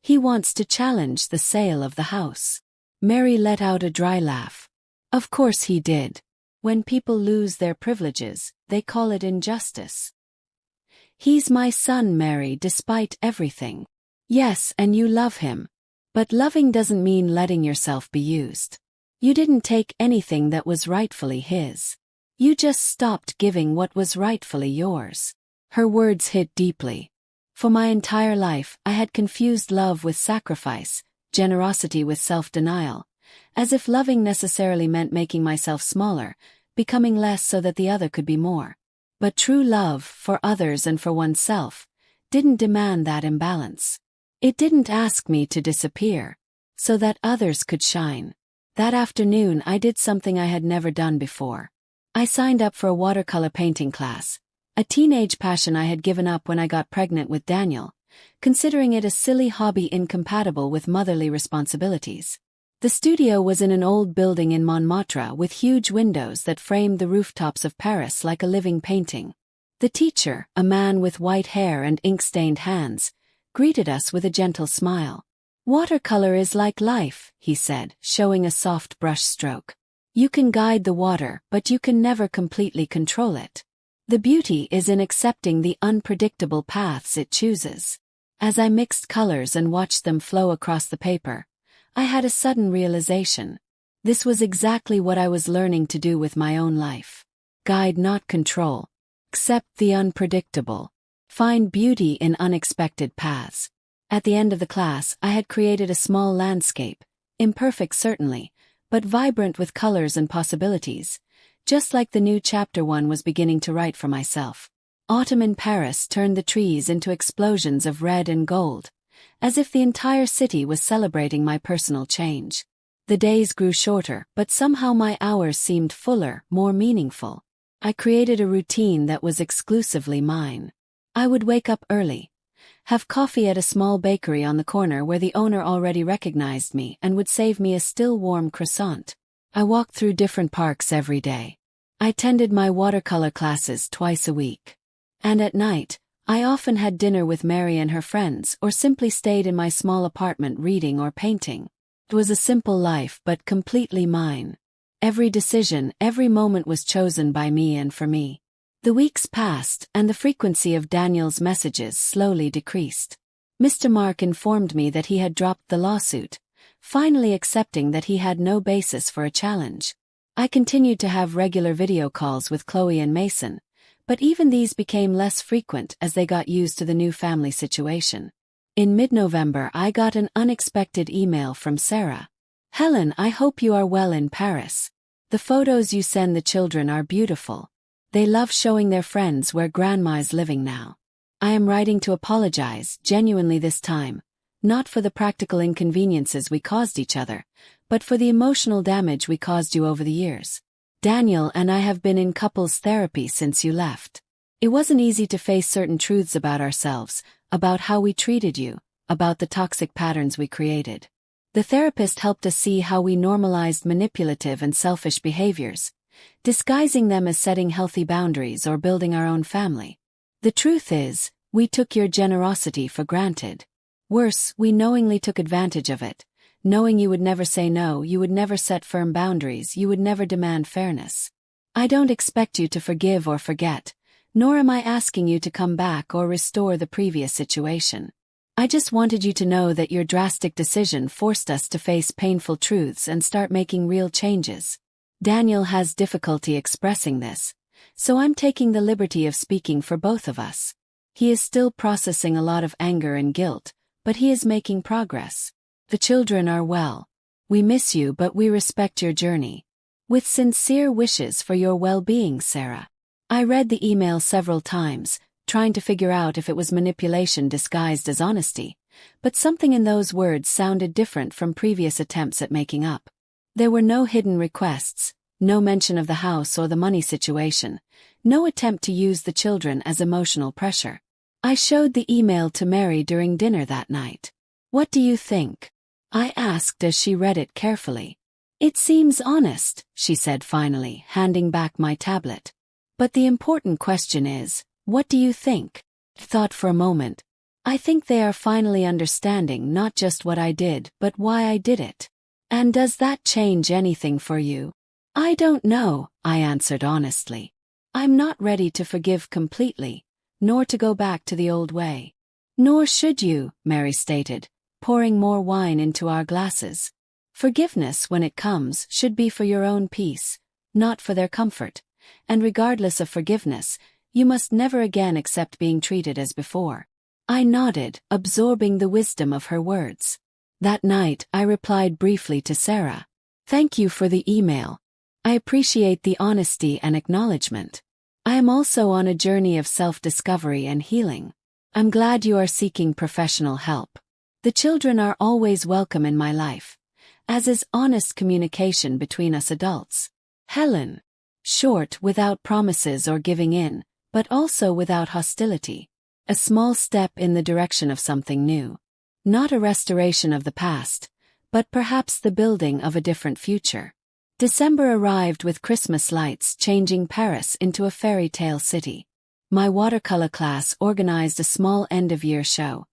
He wants to challenge the sale of the house. Mary let out a dry laugh. Of course he did. When people lose their privileges, they call it injustice. He's my son, Mary, despite everything. Yes, and you love him. But loving doesn't mean letting yourself be used. You didn't take anything that was rightfully his. You just stopped giving what was rightfully yours. Her words hit deeply. For my entire life, I had confused love with sacrifice, generosity with self-denial, as if loving necessarily meant making myself smaller, becoming less so that the other could be more. But true love, for others and for oneself, didn't demand that imbalance. It didn't ask me to disappear, so that others could shine. That afternoon I did something I had never done before. I signed up for a watercolor painting class, a teenage passion I had given up when I got pregnant with Daniel, considering it a silly hobby incompatible with motherly responsibilities. The studio was in an old building in Montmartre with huge windows that framed the rooftops of Paris like a living painting. The teacher, a man with white hair and ink-stained hands, greeted us with a gentle smile. "Watercolor is like life," he said, showing a soft brush stroke. "You can guide the water, but you can never completely control it. The beauty is in accepting the unpredictable paths it chooses." As I mixed colors and watched them flow across the paper, I had a sudden realization. This was exactly what I was learning to do with my own life. Guide, not control. Accept the unpredictable. Find beauty in unexpected paths. At the end of the class, I had created a small landscape, imperfect certainly, but vibrant with colors and possibilities, just like the new chapter one was beginning to write for myself. Autumn in Paris turned the trees into explosions of red and gold, as if the entire city was celebrating my personal change. The days grew shorter, but somehow my hours seemed fuller, more meaningful. I created a routine that was exclusively mine. I would wake up early, have coffee at a small bakery on the corner where the owner already recognized me and would save me a still warm croissant. I walked through different parks every day. I attended my watercolor classes twice a week. And at night, I often had dinner with Mary and her friends or simply stayed in my small apartment reading or painting. It was a simple life but completely mine. Every decision, every moment was chosen by me and for me. The weeks passed, and the frequency of Daniel's messages slowly decreased. Mr. Mark informed me that he had dropped the lawsuit, finally accepting that he had no basis for a challenge. I continued to have regular video calls with Chloe and Mason, but even these became less frequent as they got used to the new family situation. In mid-November, I got an unexpected email from Sarah. "Helen, I hope you are well in Paris. The photos you send the children are beautiful. They love showing their friends where Grandma is living now. I am writing to apologize, genuinely this time, not for the practical inconveniences we caused each other, but for the emotional damage we caused you over the years. Daniel and I have been in couples therapy since you left. It wasn't easy to face certain truths about ourselves, about how we treated you, about the toxic patterns we created. The therapist helped us see how we normalized manipulative and selfish behaviors, disguising them as setting healthy boundaries or building our own family. The truth is, we took your generosity for granted. Worse, we knowingly took advantage of it, knowing you would never say no, you would never set firm boundaries, you would never demand fairness. I don't expect you to forgive or forget, nor am I asking you to come back or restore the previous situation. I just wanted you to know that your drastic decision forced us to face painful truths and start making real changes. Daniel has difficulty expressing this, so I'm taking the liberty of speaking for both of us. He is still processing a lot of anger and guilt, but he is making progress. The children are well. We miss you, but we respect your journey. With sincere wishes for your well-being, Sarah." I read the email several times, trying to figure out if it was manipulation disguised as honesty, but something in those words sounded different from previous attempts at making up. There were no hidden requests, no mention of the house or the money situation, no attempt to use the children as emotional pressure. I showed the email to Mary during dinner that night. "What do you think?" I asked as she read it carefully. "It seems honest," she said finally, handing back my tablet. "But the important question is, what do you think?" I thought for a moment. "I think they are finally understanding not just what I did, but why I did it. And does that change anything for you?" "I don't know," I answered honestly. "I'm not ready to forgive completely, nor to go back to the old way." "Nor should you," Mary stated, pouring more wine into our glasses. Forgiveness, when it comes, should be for your own peace, not for their comfort. And regardless of forgiveness, you must never again accept being treated as before. I nodded, absorbing the wisdom of her words. That night, I replied briefly to Sarah. Thank you for the email. I appreciate the honesty and acknowledgement. I am also on a journey of self-discovery and healing. I'm glad you are seeking professional help. The children are always welcome in my life, as is honest communication between us adults. Helen. Short, without promises or giving in, but also without hostility. A small step in the direction of something new. Not a restoration of the past, but perhaps the building of a different future. December arrived with Christmas lights changing Paris into a fairy tale city. My watercolor class organized a small end-of-year show,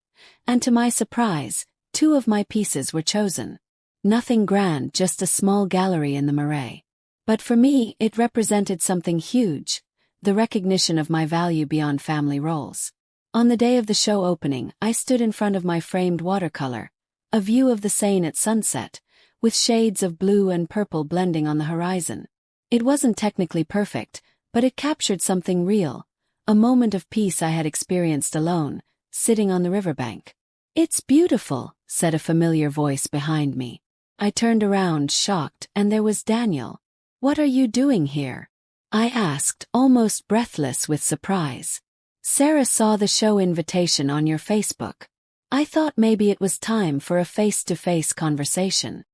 and to my surprise, 2 of my pieces were chosen. Nothing grand, just a small gallery in the Marais. But for me, it represented something huge, the recognition of my value beyond family roles. On the day of the show opening, I stood in front of my framed watercolor, a view of the Seine at sunset, with shades of blue and purple blending on the horizon. It wasn't technically perfect, but it captured something real, a moment of peace I had experienced alone, sitting on the riverbank. It's beautiful, said a familiar voice behind me. I turned around, shocked, and there was Daniel. What are you doing here? I asked, almost breathless with surprise. Sarah saw the show invitation on your Facebook. I thought maybe it was time for a face-to-face conversation.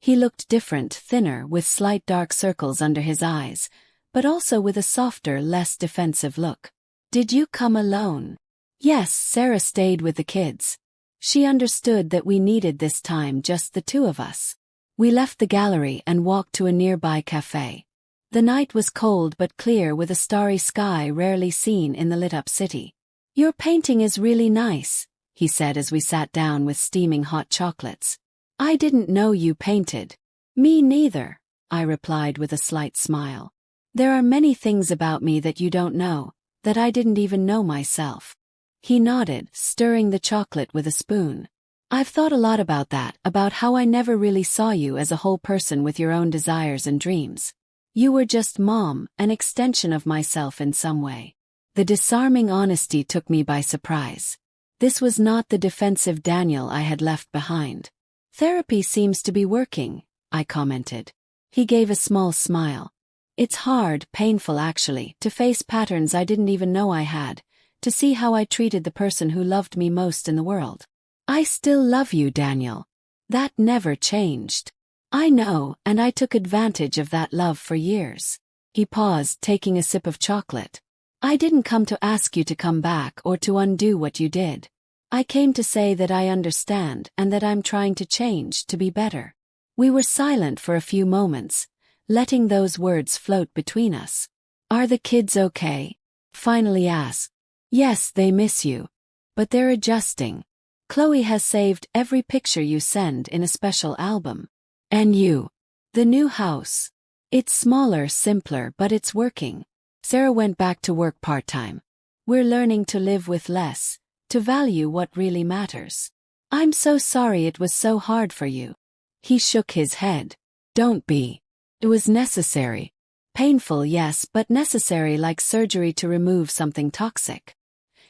He looked different, thinner, with slight dark circles under his eyes, but also with a softer, less defensive look. Did you come alone? Yes, Sarah stayed with the kids. She understood that we needed this time, just the 2 of us. We left the gallery and walked to a nearby cafe. The night was cold but clear, with a starry sky rarely seen in the lit-up city. Your painting is really nice, he said as we sat down with steaming hot chocolates. I didn't know you painted. Me neither, I replied with a slight smile. There are many things about me that you don't know, that I didn't even know myself. He nodded, stirring the chocolate with a spoon. I've thought a lot about that, about how I never really saw you as a whole person with your own desires and dreams. You were just Mom, an extension of myself in some way. The disarming honesty took me by surprise. This was not the defensive Daniel I had left behind. Therapy seems to be working, I commented. He gave a small smile. It's hard, painful actually, to face patterns I didn't even know I had, to see how I treated the person who loved me most in the world. I still love you, Daniel. That never changed. I know, and I took advantage of that love for years. He paused, taking a sip of chocolate. I didn't come to ask you to come back or to undo what you did. I came to say that I understand and that I'm trying to change, to be better. We were silent for a few moments, letting those words float between us. Are the kids okay? Finally asked. Yes, they miss you. But they're adjusting. Chloe has saved every picture you send in a special album. And you? The new house. It's smaller, simpler, but it's working. Sarah went back to work part-time. We're learning to live with less, to value what really matters. I'm so sorry it was so hard for you. He shook his head. Don't be. It was necessary. Painful, yes, but necessary, like surgery to remove something toxic.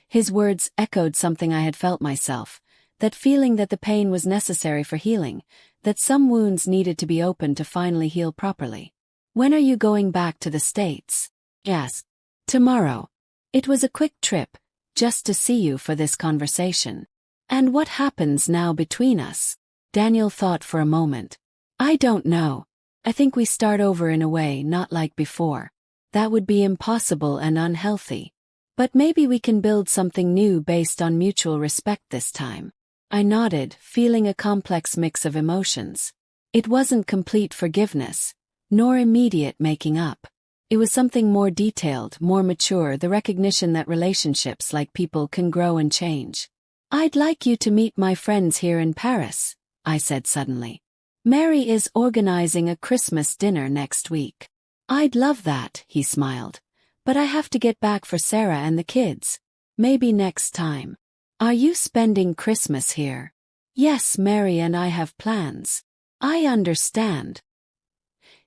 His words echoed something I had felt myself, that feeling that the pain was necessary for healing, that some wounds needed to be opened to finally heal properly. When are you going back to the States? Yes. Tomorrow. It was a quick trip, just to see you for this conversation. And what happens now between us? Daniel thought for a moment. I don't know. I think we start over in a way, not like before. That would be impossible and unhealthy. But maybe we can build something new based on mutual respect this time. I nodded, feeling a complex mix of emotions. It wasn't complete forgiveness, nor immediate making up. It was something more detailed, more mature, the recognition that relationships, like people, can grow and change. I'd like you to meet my friends here in Paris, I said suddenly. Mary is organizing a Christmas dinner next week. I'd love that, he smiled. But I have to get back for Sarah and the kids. Maybe next time. Are you spending Christmas here? Yes, Mary and I have plans. I understand.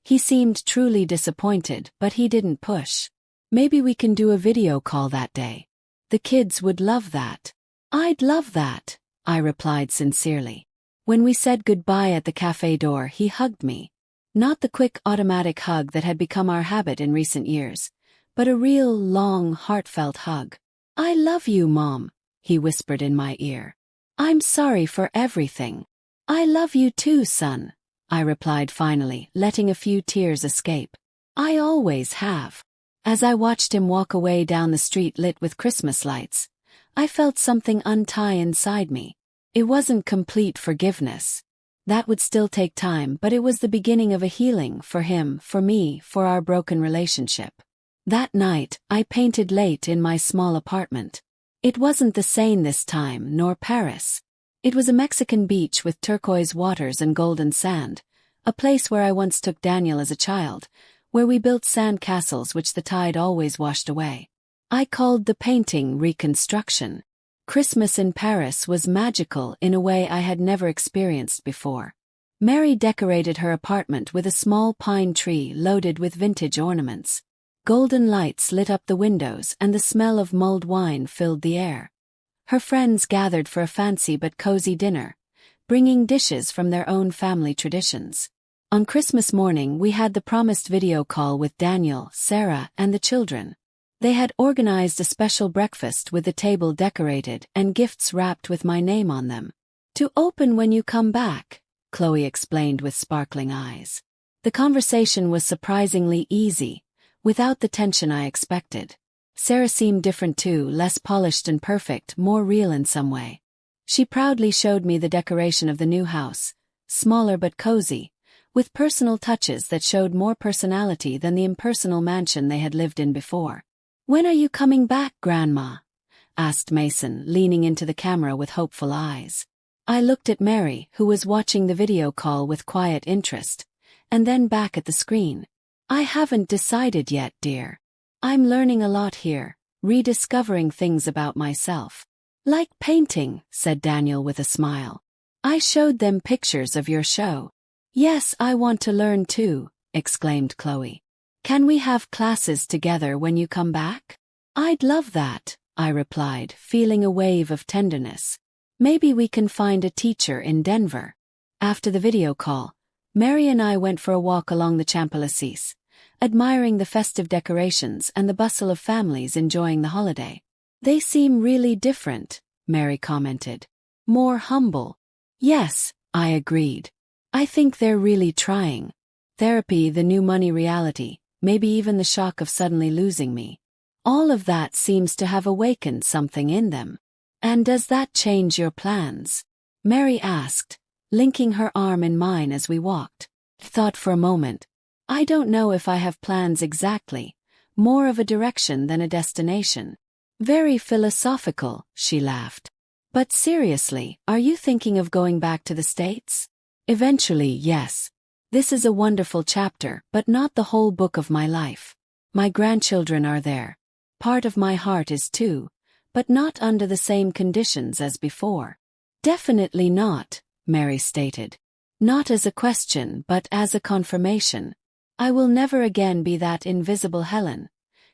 He seemed truly disappointed, but he didn't push. Maybe we can do a video call that day. The kids would love that. I'd love that, I replied sincerely. When we said goodbye at the cafe door, he hugged me. Not the quick automatic hug that had become our habit in recent years, but a real, long, heartfelt hug. I love you, Mom, he whispered in my ear. I'm sorry for everything. I love you too, son, I replied finally, letting a few tears escape. I always have. As I watched him walk away down the street lit with Christmas lights, I felt something untie inside me. It wasn't complete forgiveness. That would still take time, but it was the beginning of a healing for him, for me, for our broken relationship. That night, I painted late in my small apartment. It wasn't the Seine this time, nor Paris. It was a Mexican beach with turquoise waters and golden sand, a place where I once took Daniel as a child, where we built sand castles which the tide always washed away. I called the painting Reconstruction. Christmas in Paris was magical in a way I had never experienced before. Mary decorated her apartment with a small pine tree loaded with vintage ornaments. Golden lights lit up the windows and the smell of mulled wine filled the air. Her friends gathered for a fancy but cozy dinner, bringing dishes from their own family traditions. On Christmas morning we had the promised video call with Daniel, Sarah, and the children. They had organized a special breakfast with the table decorated and gifts wrapped with my name on them. To open when you come back, Chloe explained with sparkling eyes. The conversation was surprisingly easy, without the tension I expected. Sarah seemed different too, less polished and perfect, more real in some way. She proudly showed me the decoration of the new house, smaller but cozy, with personal touches that showed more personality than the impersonal mansion they had lived in before. "When are you coming back, Grandma?" asked Mason, leaning into the camera with hopeful eyes. I looked at Mary, who was watching the video call with quiet interest, and then back at the screen. "I haven't decided yet, dear. I'm learning a lot here, rediscovering things about myself." "Like painting," said Daniel with a smile. "I showed them pictures of your show." "Yes, I want to learn too," exclaimed Chloe. "Can we have classes together when you come back?" "I'd love that," I replied, feeling a wave of tenderness. "Maybe we can find a teacher in Denver." After the video call, Mary and I went for a walk along the Champs-Élysées, admiring the festive decorations and the bustle of families enjoying the holiday. "They seem really different," Mary commented. "More humble." "Yes," I agreed. "I think they're really trying. Therapy, the new money reality, maybe even the shock of suddenly losing me. All of that seems to have awakened something in them." "And does that change your plans?" Mary asked, linking her arm in mine as we walked. I thought for a moment. "I don't know if I have plans exactly, more of a direction than a destination." "Very philosophical," she laughed. "But seriously, are you thinking of going back to the States?" "Eventually, yes. This is a wonderful chapter, but not the whole book of my life. My grandchildren are there. Part of my heart is too, but not under the same conditions as before." "Definitely not," Mary stated. "Not as a question but as a confirmation. I will never again be that invisible Helen,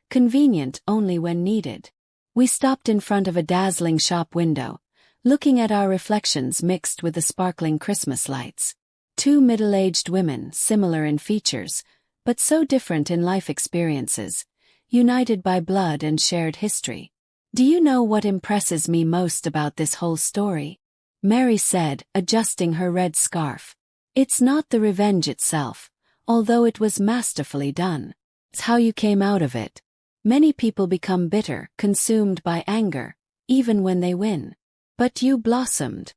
convenient only when needed." We stopped in front of a dazzling shop window, looking at our reflections mixed with the sparkling Christmas lights. Two middle-aged women, similar in features, but so different in life experiences, united by blood and shared history. "Do you know what impresses me most about this whole story?" Mary said, adjusting her red scarf. "It's not the revenge itself, although it was masterfully done. It's how you came out of it. Many people become bitter, consumed by anger, even when they win. But you blossomed."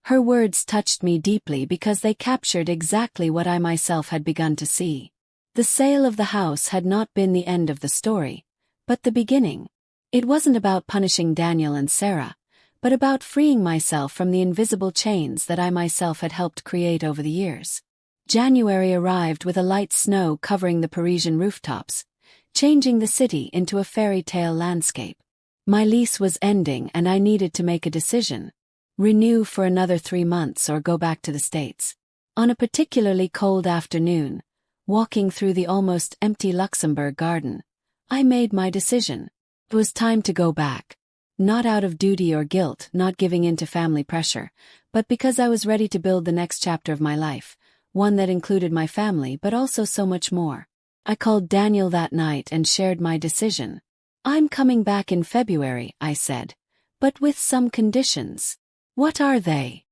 Her words touched me deeply because they captured exactly what I myself had begun to see. The sale of the house had not been the end of the story, but the beginning. It wasn't about punishing Daniel and Sarah, but about freeing myself from the invisible chains that I myself had helped create over the years. January arrived with a light snow covering the Parisian rooftops, changing the city into a fairy tale landscape. My lease was ending and I needed to make a decision. renew for another 3 months or go back to the States. On a particularly cold afternoon, walking through the almost empty Luxembourg garden, I made my decision. It was time to go back. Not out of duty or guilt, not giving in to family pressure, but because I was ready to build the next chapter of my life, one that included my family but also so much more. I called Daniel that night and shared my decision. "I'm coming back in February," I said, "but with some conditions." "What are they?"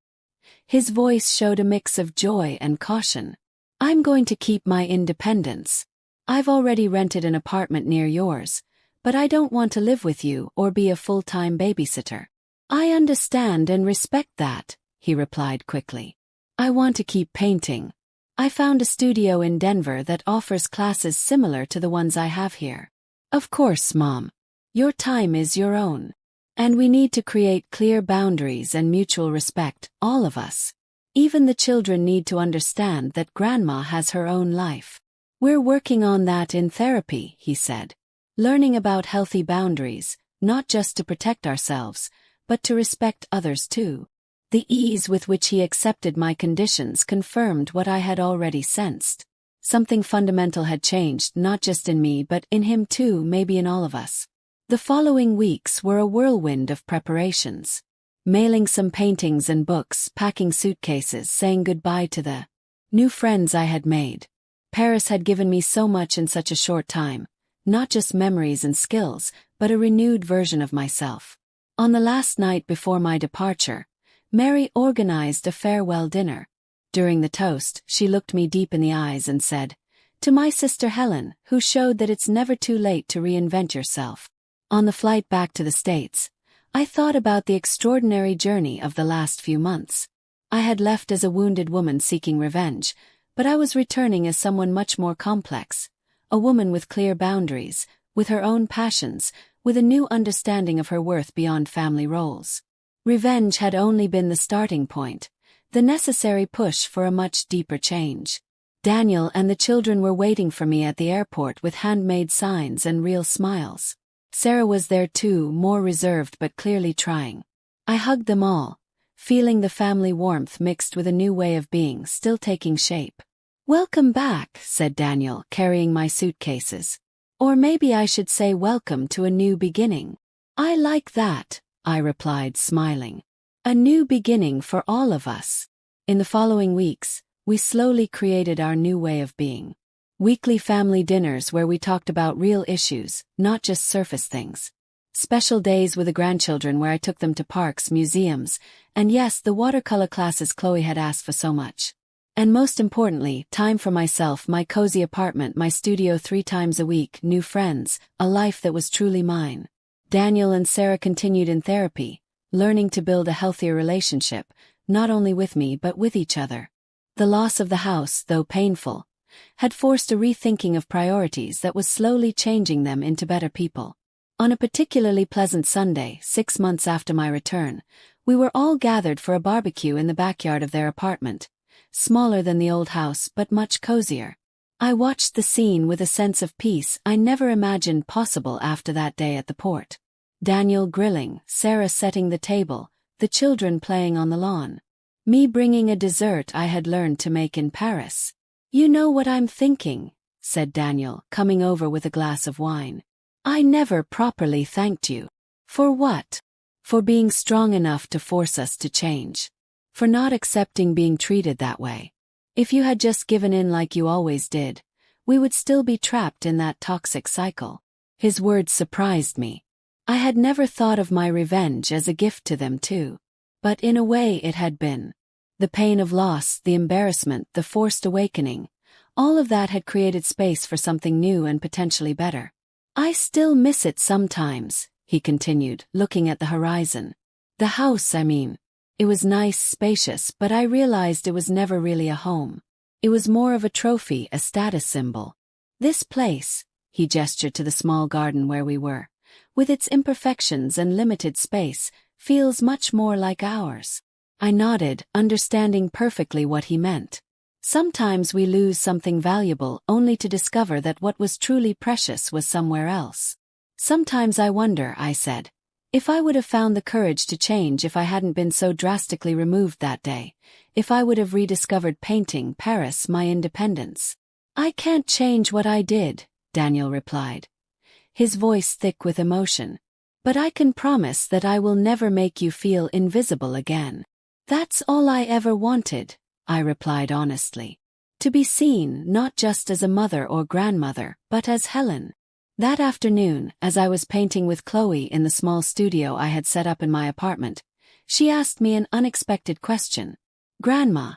His voice showed a mix of joy and caution. "I'm going to keep my independence. I've already rented an apartment near yours, but I don't want to live with you or be a full-time babysitter." "I understand and respect that," he replied quickly. "I want to keep painting. I found a studio in Denver that offers classes similar to the ones I have here." "Of course, Mom. Your time is your own. And we need to create clear boundaries and mutual respect, all of us. Even the children need to understand that Grandma has her own life." "We're working on that in therapy," he said. "Learning about healthy boundaries, not just to protect ourselves, but to respect others too." The ease with which he accepted my conditions confirmed what I had already sensed. Something fundamental had changed, not just in me but in him too, maybe in all of us. The following weeks were a whirlwind of preparations. Mailing some paintings and books, packing suitcases, saying goodbye to the new friends I had made. Paris had given me so much in such a short time, not just memories and skills, but a renewed version of myself. On the last night before my departure, Mary organized a farewell dinner. During the toast, she looked me deep in the eyes and said, "To my sister Helen, who showed that it's never too late to reinvent yourself." On the flight back to the States, I thought about the extraordinary journey of the last few months. I had left as a wounded woman seeking revenge, but I was returning as someone much more complex, a woman with clear boundaries, with her own passions, with a new understanding of her worth beyond family roles. Revenge had only been the starting point, the necessary push for a much deeper change. Daniel and the children were waiting for me at the airport with handmade signs and real smiles. Sarah was there too, more reserved but clearly trying. I hugged them all, feeling the family warmth mixed with a new way of being still taking shape. "Welcome back," said Daniel, carrying my suitcases. "Or maybe I should say welcome to a new beginning." "I like that," I replied, smiling. "A new beginning for all of us." In the following weeks, we slowly created our new way of being. Weekly family dinners where we talked about real issues, not just surface things. Special days with the grandchildren where I took them to parks, museums, and yes, the watercolor classes Chloe had asked for so much. And most importantly, time for myself, my cozy apartment, my studio 3 times a week, new friends, a life that was truly mine. Daniel and Sarah continued in therapy, learning to build a healthier relationship, not only with me but with each other. The loss of the house, though painful, had forced a rethinking of priorities that was slowly changing them into better people. On a particularly pleasant Sunday, 6 months after my return, we were all gathered for a barbecue in the backyard of their apartment, smaller than the old house but much cozier. I watched the scene with a sense of peace I never imagined possible after that day at the port. Daniel grilling, Sarah setting the table, the children playing on the lawn. Me bringing a dessert I had learned to make in Paris. "You know what I'm thinking," said Daniel, coming over with a glass of wine. "I never properly thanked you." "For what?" "For being strong enough to force us to change. For not accepting being treated that way. If you had just given in like you always did, we would still be trapped in that toxic cycle." His words surprised me. I had never thought of my revenge as a gift to them too. But in a way it had been. The pain of loss, the embarrassment, the forced awakening, all of that had created space for something new and potentially better. "I still miss it sometimes," he continued, looking at the horizon. "The house, I mean. It was nice, spacious, but I realized it was never really a home. It was more of a trophy, a status symbol. This place," he gestured to the small garden where we were, "with its imperfections and limited space, feels much more like ours." I nodded, understanding perfectly what he meant. Sometimes we lose something valuable only to discover that what was truly precious was somewhere else. "Sometimes I wonder," I said, If I would have found the courage to change, if I hadn't been so drastically removed that day, if I would have rediscovered painting, Paris, my independence. I can't change what I did, Daniel replied, his voice thick with emotion. But I can promise that I will never make you feel invisible again. That's all I ever wanted, I replied honestly. To be seen not just as a mother or grandmother, but as Helen. That afternoon, as I was painting with Chloe in the small studio I had set up in my apartment, she asked me an unexpected question. Grandma,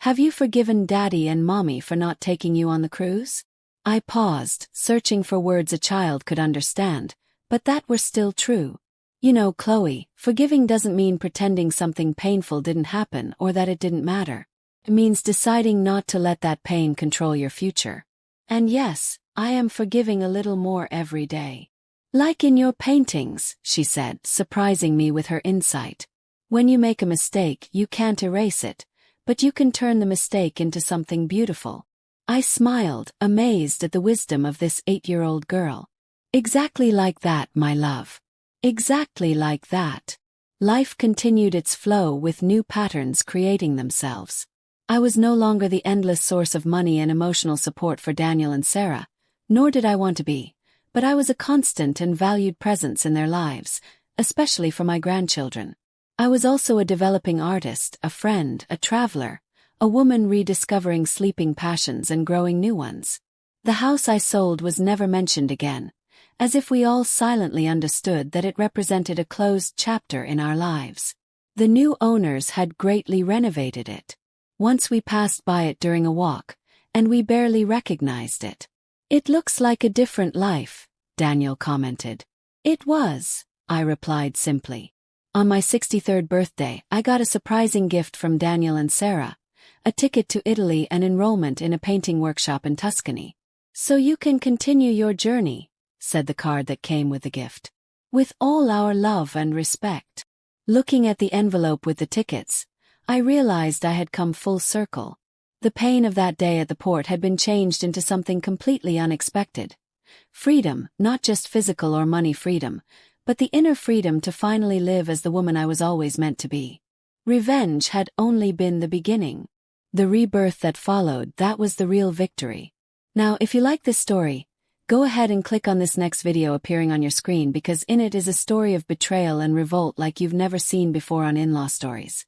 have you forgiven Daddy and Mommy for not taking you on the cruise? I paused, searching for words a child could understand, but that were still true. You know, Chloe, forgiving doesn't mean pretending something painful didn't happen or that it didn't matter. It means deciding not to let that pain control your future. And yes, I am forgiving a little more every day. Like in your paintings, she said, surprising me with her insight. When you make a mistake, you can't erase it, but you can turn the mistake into something beautiful. I smiled, amazed at the wisdom of this 8-year-old girl. Exactly like that, my love. Exactly like that. Life continued its flow with new patterns creating themselves. I was no longer the endless source of money and emotional support for Daniel and Sarah, nor did I want to be, but I was a constant and valued presence in their lives, especially for my grandchildren. I was also a developing artist, a friend, a traveler, a woman rediscovering sleeping passions and growing new ones. The house I sold was never mentioned again, as if we all silently understood that it represented a closed chapter in our lives. The new owners had greatly renovated it. Once we passed by it during a walk, and we barely recognized it. It looks like a different life, Daniel commented. It was, I replied simply. On my 63rd birthday, I got a surprising gift from Daniel and Sarah, a ticket to Italy and enrollment in a painting workshop in Tuscany. So you can continue your journey, said the card that came with the gift. With all our love and respect. Looking at the envelope with the tickets, I realized I had come full circle. The pain of that day at the port had been changed into something completely unexpected. Freedom, not just physical or money freedom, but the inner freedom to finally live as the woman I was always meant to be. Revenge had only been the beginning. The rebirth that followed, that was the real victory. Now, if you like this story, go ahead and click on this next video appearing on your screen because in it is a story of betrayal and revolt like you've never seen before on In-Law Stories.